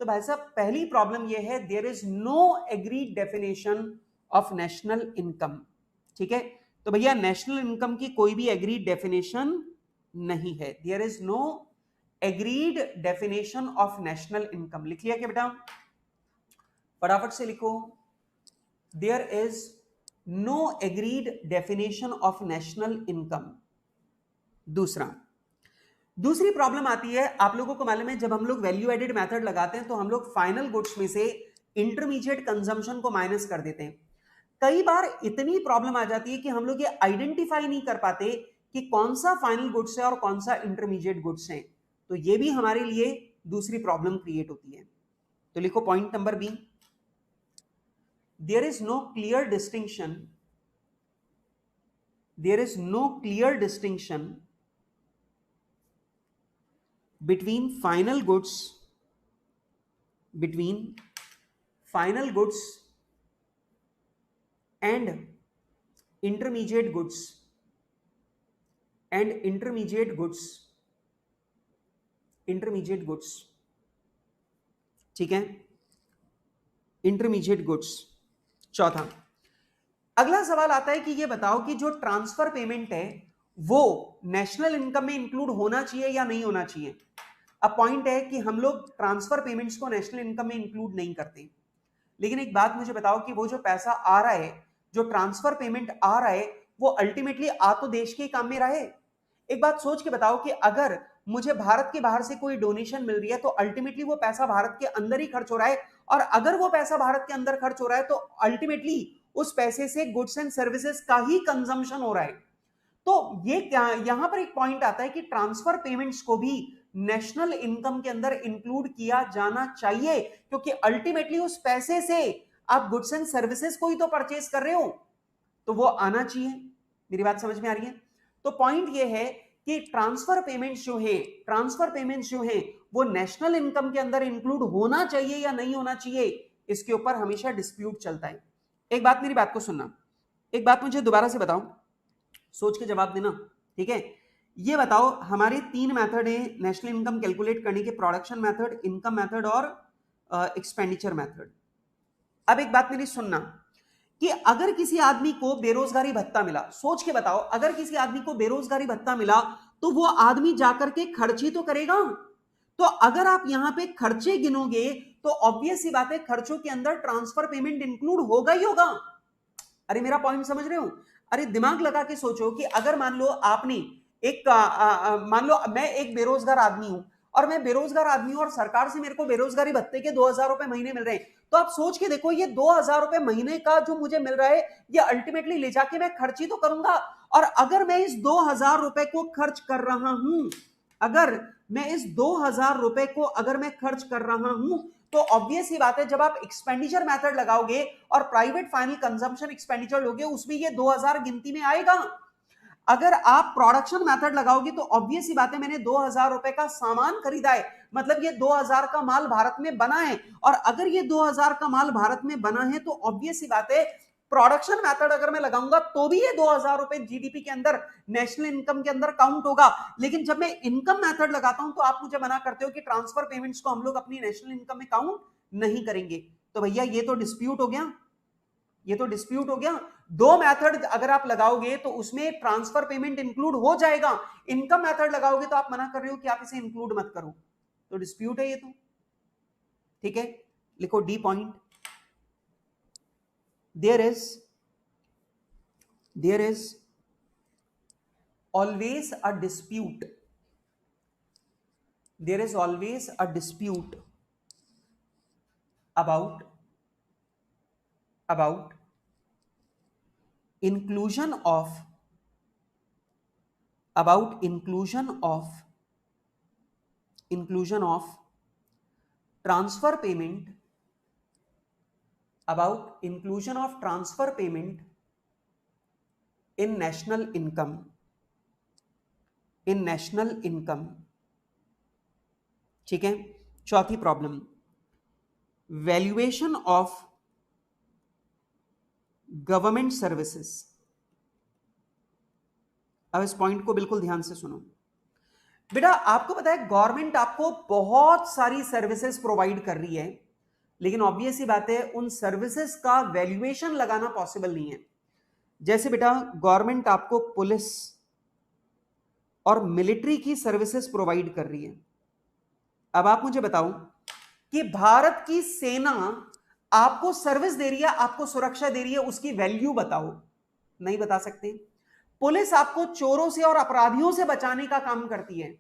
तो भाई साहब पहली प्रॉब्लम यह है, there is no agreed definition of national income. ठीक है, तो भैया नेशनल इनकम की कोई भी एग्रीड डेफिनेशन नहीं है। There is no agreed definition of national income. लिख लिया क्या बेटा? फटाफट से लिखो, there is no agreed definition of national income. दूसरी प्रॉब्लम आती है, आप लोगों को मालूम है जब हम लोग वैल्यू एडेड मेथड लगाते हैं तो हम लोग फाइनल गुड्स में से इंटरमीडिएट कंजम्पशन को माइनस कर देते हैं। कई बार इतनी प्रॉब्लम आ जाती है कि हम लोग ये आइडेंटिफाई नहीं कर पाते कि कौन सा फाइनल गुड्स है और कौन सा इंटरमीडिएट गुड्स है। तो ये भी हमारे लिए दूसरी प्रॉब्लम क्रिएट होती है। तो लिखो point number B, there is no clear distinction, there is no clear distinction between final goods and intermediate goods ठीक है, इंटरमीडिएट गुड्स। चौथा, अगला सवाल आता है कि ये बताओ कि जो ट्रांसफर पेमेंट है वो नेशनल इनकम में इंक्लूड होना चाहिए या नहीं होना चाहिए। अब पॉइंट है कि हम लोग ट्रांसफर पेमेंट्स को नेशनल इनकम में इंक्लूड नहीं करते, लेकिन एक बात मुझे बताओ कि वो जो पैसा आ रहा है, जो ट्रांसफर पेमेंट आ रहा है, वो अल्टीमेटली आ तो देश के काम में रहा है। एक बात सोच के बताओ कि अगर मुझे भारत के बाहर से कोई डोनेशन मिल रही है तो अल्टीमेटली वो पैसा भारत के अंदर ही खर्च हो रहा है, और अगर वो पैसा भारत के अंदर खर्च हो रहा है तो अल्टीमेटली उस पैसे से गुड्स एंड सर्विसेज का ही कंजम्पशन हो रहा है। तो ये क्या, यहां पर एक पॉइंट आता है कि ट्रांसफर पेमेंट्स को भी नेशनल इनकम के अंदर इंक्लूड किया जाना चाहिए, क्योंकि अल्टीमेटली उस पैसे से आप गुड्स एंड सर्विसेज को ही तो परचेज कर रहे हो, तो वो आना चाहिए। मेरी बात समझ में आ रही है? तो पॉइंट ये है कि ट्रांसफर पेमेंट्स जो है वो नेशनल इनकम के अंदर इंक्लूड होना चाहिए या नहीं होना चाहिए, इसके ऊपर हमेशा डिस्प्यूट चलता है। एक बात, मेरी बात को सुनना, एक बात मुझे दोबारा से बताओ, सोच के जवाब देना, ठीक है? ये बताओ, हमारे 3 मेथड है नेशनल इनकम कैलकुलेट करने के, प्रोडक्शन मेथड, इनकम मेथड और एक्सपेंडिचर मेथड। अब एक बात मेरी सुनना कि अगर किसी आदमी को बेरोजगारी भत्ता मिला, सोच के बताओ, अगर किसी आदमी को बेरोजगारी भत्ता मिला तो वो आदमी जाकर के खर्च ही तो करेगा। तो अगर आप यहां पे खर्चे गिनोगे तो ऑब्वियस सी बात है खर्चों के अंदर ट्रांसफर पेमेंट इंक्लूड होगा ही होगा। अरे मेरा पॉइंट समझ रहे हो? अरे दिमाग लगा के सोचो कि अगर मान लो आपने एक मान लो मैं एक बेरोजगार आदमी हूं, और मैं बेरोजगार आदमी हूं और सरकार से मेरे को बेरोजगारी भत्ते के 2,000 रुपए महीने मिल रहे हैं, तो आप सोच के देखो ये 2,000 रुपए महीने का जो मुझे मिल रहा है ये अल्टीमेटली ले जाके मैं खर्च ही तो करूंगा। और अगर मैं इस 2,000 रुपए को खर्च कर रहा हूं, अगर मैं इस 2,000 रुपए को अगर मैं खर्च कर रहा हूं, तो ऑब्वियस ही बात है जब आप एक्सपेंडिचर मेथड लगाओगे और प्राइवेट फाइनल कंजम्पशन एक्सपेंडिचर लोगे उसमें ये 2,000 गिनती में आएगा। अगर आप प्रोडक्शन मेथड लगाओगे तो ऑब्वियस ही बात है मैंने 2,000 रुपए का सामान खरीदा है, मतलब ये 2,000 का माल भारत में बना है, और अगर ये 2,000 का माल भारत में बना है तो ऑब्वियस ही बात है प्रोडक्शन मेथड अगर मैं लगाऊंगा तो भी ये 2,000 रुपए जीडीपी के अंदर, नेशनल इनकम के अंदर काउंट होगा। लेकिन जब मैं इनकम मेथड लगाता हूं तो आप मुझे मना करते हो कि ट्रांसफर पेमेंट्स को हम लोग अपनी नेशनल इनकम में काउंट नहीं करेंगे। तो भैया ये तो डिस्प्यूट हो गया, ये तो डिस्प्यूट हो गया। दो मेथड अगर आप लगाओगे तो उसमें ट्रांसफर पेमेंट इंक्लूड हो जाएगा, इनकम मेथड लगाओगे तो आप मना कर रहे हो कि आप इसे इंक्लूड मत करो, तो डिस्प्यूट है ये तो। ठीक है, लिखो D point, there is always a dispute, there is always a dispute about inclusion of transfer payment, about inclusion of transfer payment in national income। ठीक है, चौथी problem, valuation of government services. अब इस पॉइंट को बिल्कुल ध्यान से सुनो बेटा, आपको पता है गवर्नमेंट आपको बहुत सारी सर्विसेज प्रोवाइड कर रही है, लेकिन ऑब्वियस ही बात है उन सर्विसेज का वैल्यूएशन लगाना पॉसिबल नहीं है। जैसे बेटा गवर्नमेंट आपको पुलिस और मिलिट्री की सर्विसेज प्रोवाइड कर रही है। अब आप मुझे बताओ कि भारत की सेना आपको सर्विस दे रही है, आपको सुरक्षा दे रही है, उसकी वैल्यू बताओ। नहीं बता सकते। पुलिस आपको चोरों से और अपराधियों से बचाने का काम करती है,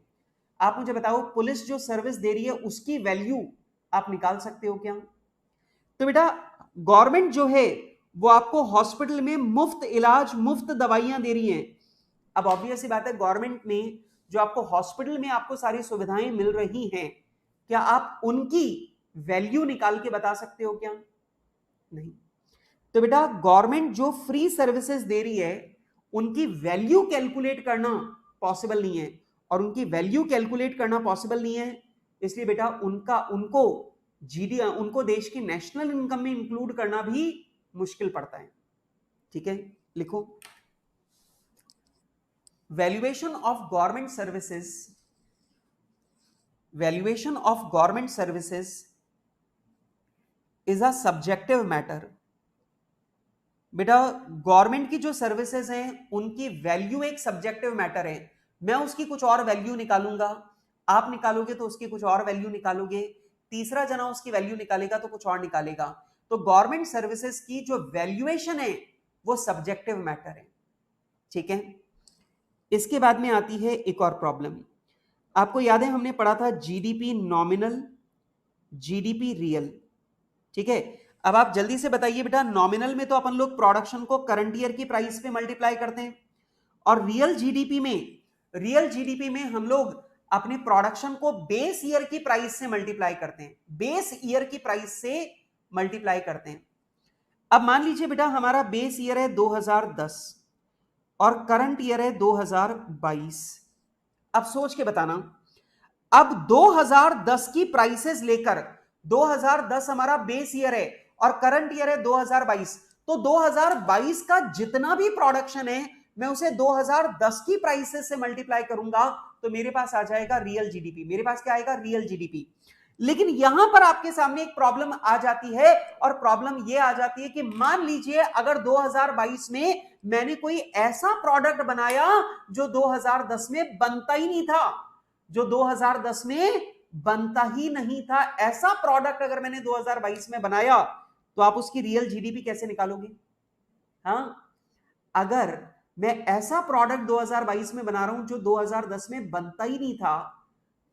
आप मुझे बताओ पुलिस जो सर्विस दे रही है उसकी वैल्यू आप निकाल सकते हो क्या? तो बेटा गवर्नमेंट जो है वो आपको हॉस्पिटल में मुफ्त इलाज, मुफ्त दवाइयां दे रही है। अब ऑब्वियस सी बात है गवर्नमेंट में जो आपको हॉस्पिटल में आपको सारी सुविधाएं मिल रही हैं, क्या आप उनकी वैल्यू निकाल के बता सकते हो क्या? नहीं। तो बेटा गवर्नमेंट जो फ्री सर्विसेज दे रही है उनकी वैल्यू कैलकुलेट करना पॉसिबल नहीं है, और उनकी वैल्यू कैलकुलेट करना पॉसिबल नहीं है इसलिए बेटा उनको उनको देश की नेशनल इनकम में इंक्लूड करना भी मुश्किल पड़ता है। ठीक है, लिखो valuation of government services is a subjective matter. बेटा गवर्नमेंट की जो सर्विसेज हैं उनकी वैल्यू एक सब्जेक्टिव मैटर है। मैं उसकी कुछ और वैल्यू निकालूंगा, आप निकालोगे तो उसकी कुछ और वैल्यू निकालोगे, तीसरा जना उसकी वैल्यू निकालेगा तो कुछ और निकालेगा। तो गवर्नमेंट सर्विसेज की जो वैल्यूएशन है वो सब्जेक्टिव मैटर है। ठीक है, इसके बाद में आती है एक और प्रॉब्लम। आपको याद है हमने पढ़ा था जीडीपी नॉमिनल, जीडीपी रियल। ठीक है, अब आप जल्दी से बताइए बेटा, नॉमिनल में तो अपन लोग प्रोडक्शन को करंट ईयर की प्राइस पे मल्टीप्लाई करते हैं, और रियल जीडीपी में हम लोग अपने प्रोडक्शन को बेस ईयर की प्राइस से मल्टीप्लाई करते हैं, बेस ईयर की प्राइस से मल्टीप्लाई करते हैं। अब मान लीजिए बेटा हमारा बेस ईयर है 2010 और करंट ईयर है 2022। अब सोच के बताना, अब 2010 की प्राइसेस लेकर, 2010 हमारा बेस ईयर है और करंट ईयर है 2022, तो 2022 का जितना भी प्रोडक्शन है मैं उसे 2010 की प्राइसेस से मल्टीप्लाई करूंगा तो मेरे पास आ जाएगा रियल जीडीपी। मेरे पास क्या आएगा? Real GDP. लेकिन यहां पर आपके सामने एक प्रॉब्लम आ जाती है, और प्रॉब्लम यह आ जाती है कि मान लीजिए अगर 2022 में मैंने कोई ऐसा प्रोडक्ट बनाया जो 2010 में बनता ही नहीं था, जो 2010 में बनता ही नहीं था, ऐसा प्रोडक्ट अगर मैंने 2022 में बनाया तो आप उसकी रियल जीडीपी कैसे निकालोगे? हाँ, अगर मैं ऐसा प्रोडक्ट 2022 में बना रहा हूं जो 2010 में बनता ही नहीं था,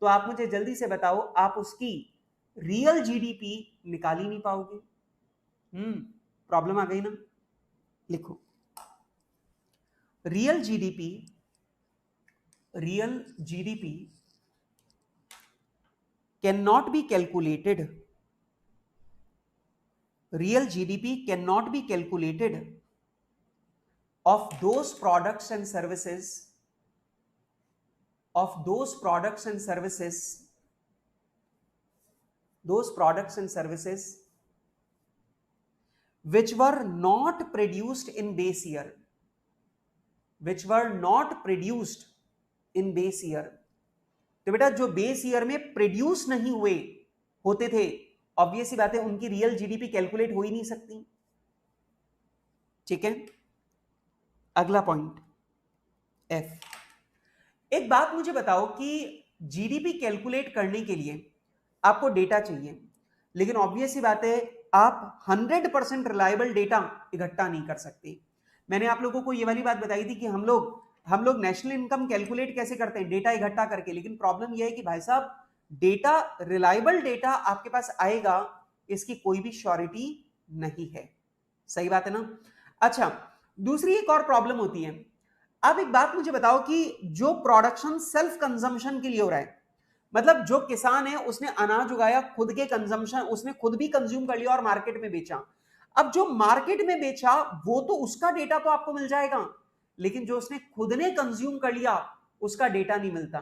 तो आप मुझे जल्दी से बताओ आप उसकी रियल जीडीपी निकाल ही नहीं पाओगे। प्रॉब्लम आ गई ना? लिखो, real GDP cannot be calculated, real GDP cannot be calculated of those products and services, which were not produced in base year, तो बेटा जो बेस ईयर में प्रोड्यूस नहीं हुए होते थे, ऑब्वियस सी बात है उनकी रियल जीडीपी कैलकुलेट हो ही नहीं सकती। ठीक है, अगला पॉइंट एफ। एक बात मुझे बताओ कि जीडीपी कैलकुलेट करने के लिए आपको डेटा चाहिए, लेकिन ऑब्वियस सी बात है आप 100% रिलायबल डेटा इकट्ठा नहीं कर सकते। मैंने आप लोगों को ये वाली बात बताई थी कि हम लोग नेशनल इनकम कैलकुलेट कैसे करते हैं, डेटा इकट्ठा करके। लेकिन प्रॉब्लम यह है कि भाई साहब डेटा, रिलायबल डेटा आपके पास आएगा इसकी कोई भी श्योरिटी नहीं है। सही बात है ना? अच्छा, दूसरी एक और प्रॉब्लम होती है। अब एक बात मुझे बताओ कि जो प्रोडक्शन सेल्फ कंजम्पशन के लिए हो रहा है, मतलब जो किसान है उसने अनाज उगाया खुद के कंजम्पशन, उसने खुद भी कंज्यूम कर लिया और मार्केट में बेचा। अब जो मार्केट में बेचा वो तो उसका डेटा तो आपको मिल जाएगा, लेकिन जो उसने खुद ने कंज्यूम कर लिया उसका डेटा नहीं मिलता।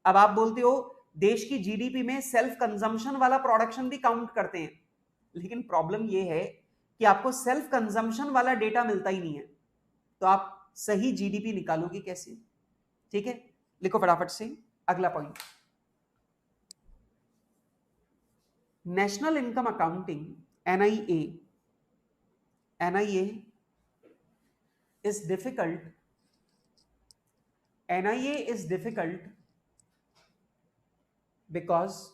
अब आप बोलते हो देश की जीडीपी में सेल्फ कंजम्पशन वाला प्रोडक्शन भी काउंट करते हैं, लेकिन प्रॉब्लम यह है कि आपको सेल्फ कंजम्पशन वाला डेटा मिलता ही नहीं है, तो आप सही जीडीपी निकालोगे कैसे? ठीक है, लिखो फटाफट से अगला point. National income accounting NIA is difficult. NIA is difficult because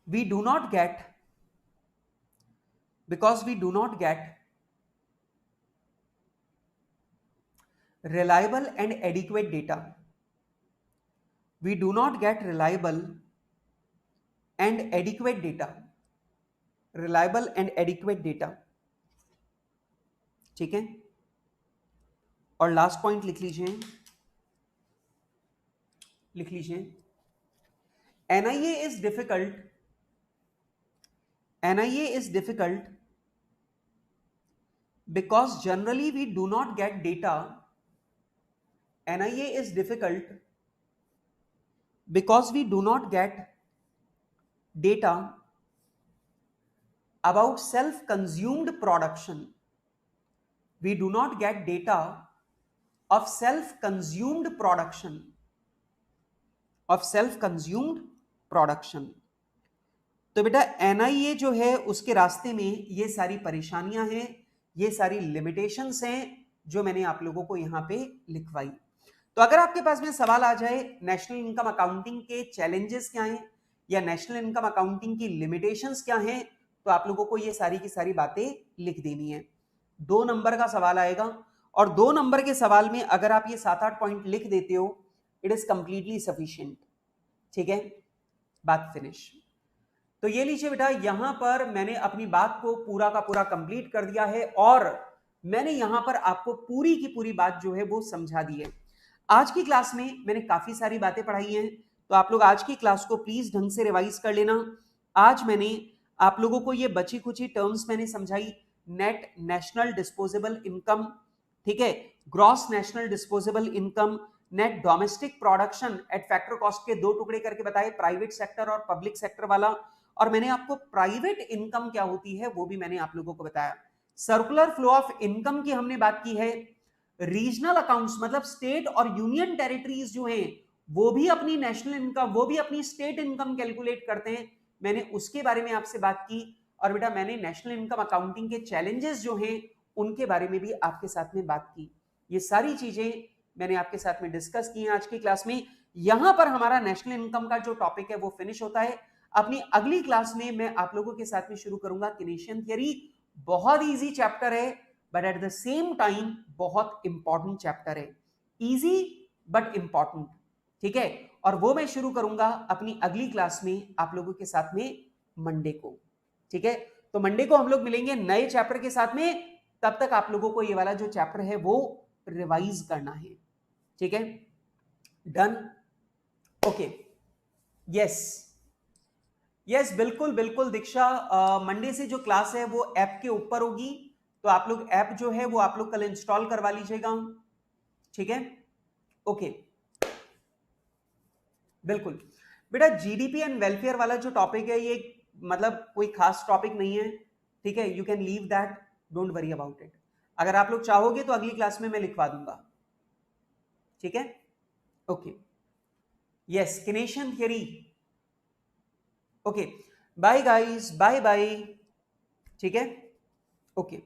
we do not get reliable and adequate data. We do not get reliable and adequate data. ठीक है, और लास्ट पॉइंट लिख लीजिए, NIA is difficult because generally we do not get data. NIA is difficult because we do not get data about self-consumed production. We do not get data of self-consumed production. तो बेटा NIA जो है उसके रास्ते में ये सारी परेशानियां हैं, ये सारी लिमिटेशंस हैं जो मैंने आप लोगों को यहां पे लिखवाई। तो अगर आपके पास में सवाल आ जाए नेशनल इनकम अकाउंटिंग के चैलेंजेस क्या हैं या नेशनल इनकम अकाउंटिंग की लिमिटेशंस क्या हैं, तो आप लोगों को ये सारी की सारी बातें लिख देनी है। 2 नंबर का सवाल आएगा और 2 नंबर के सवाल में अगर आप ये 7-8 पॉइंट लिख देते हो, इट इज कंप्लीटली सफिशिएंट। ठीक है, बात फिनिश। तो ये लीजिए बेटा, यहां पर मैंने अपनी बात को पूरा का पूरा कंप्लीट कर दिया है और मैंने यहां पर आपको पूरी की पूरी बात जो है वो समझा दी है। आज की क्लास में मैंने काफी सारी बातें पढ़ाई हैं, तो आप लोग आज की क्लास को प्लीज ढंग से रिवाइज कर लेना। आज मैंने आप लोगों को ये बची खुची टर्म्स मैंने समझाई। नेट नेशनल डिस्पोजेबल इनकम, ठीक है, gross national disposable income, net domestic production at factor cost के 2 टुकड़े करके बताए, प्राइवेट सेक्टर और पब्लिक सेक्टर वाला। और मैंने आपको प्राइवेट इनकम क्या होती है वो भी मैंने आप लोगों को बताया। सर्कुलर फ्लो ऑफ इनकम की हमने बात की है। रीजनल अकाउंट्स मतलब स्टेट और यूनियन टेरिटरीज जो हैं वो भी अपनी नेशनल इनकम, वो भी अपनी स्टेट इनकम कैलकुलेट करते हैं, मैंने उसके बारे में आपसे बात की। और बेटा मैंने नेशनल इनकम अकाउंटिंग के चैलेंजेस जो हैं उनके बारे में भी आपके साथ में बात की। ये सारी चीजें मैंने आपके साथ में डिस्कस की हैं आज की क्लास में। यहां पर हमारा नेशनल इनकम का जो टॉपिक है वो फिनिश होता है। अपनी अगली क्लास में मैं आप लोगों के साथ में शुरू करूंगा किनेशियन थियरी। बहुत इजी चैप्टर है but at the same time बहुत इंपॉर्टेंट चैप्टर है, इजी बट इंपॉर्टेंट। ठीक है, और वो मैं शुरू करूंगा अपनी अगली क्लास में आप लोगों के साथ में मंडे को। ठीक है, तो मंडे को हम लोग मिलेंगे नए चैप्टर के साथ में। तब तक आप लोगों को ये वाला जो चैप्टर है वो रिवाइज करना है। ठीक है, डन, ओके, यस यस, बिल्कुल बिल्कुल दीक्षा। मंडे से जो क्लास है वो ऐप के ऊपर होगी, तो आप लोग ऐप जो है वो आप लोग कल इंस्टॉल करवा लीजिएगा। ठीक है, ओके, बिल्कुल बेटा। जीडीपी एंड वेलफेयर वाला जो टॉपिक है ये मतलब कोई खास टॉपिक नहीं है। ठीक है, you can leave that, don't worry about it. अगर आप लोग चाहोगे तो अगली क्लास में मैं लिखवा दूंगा। ठीक है, okay, yes, Keynesian theory. Okay, bye guys, bye bye. ठीक है, ओके।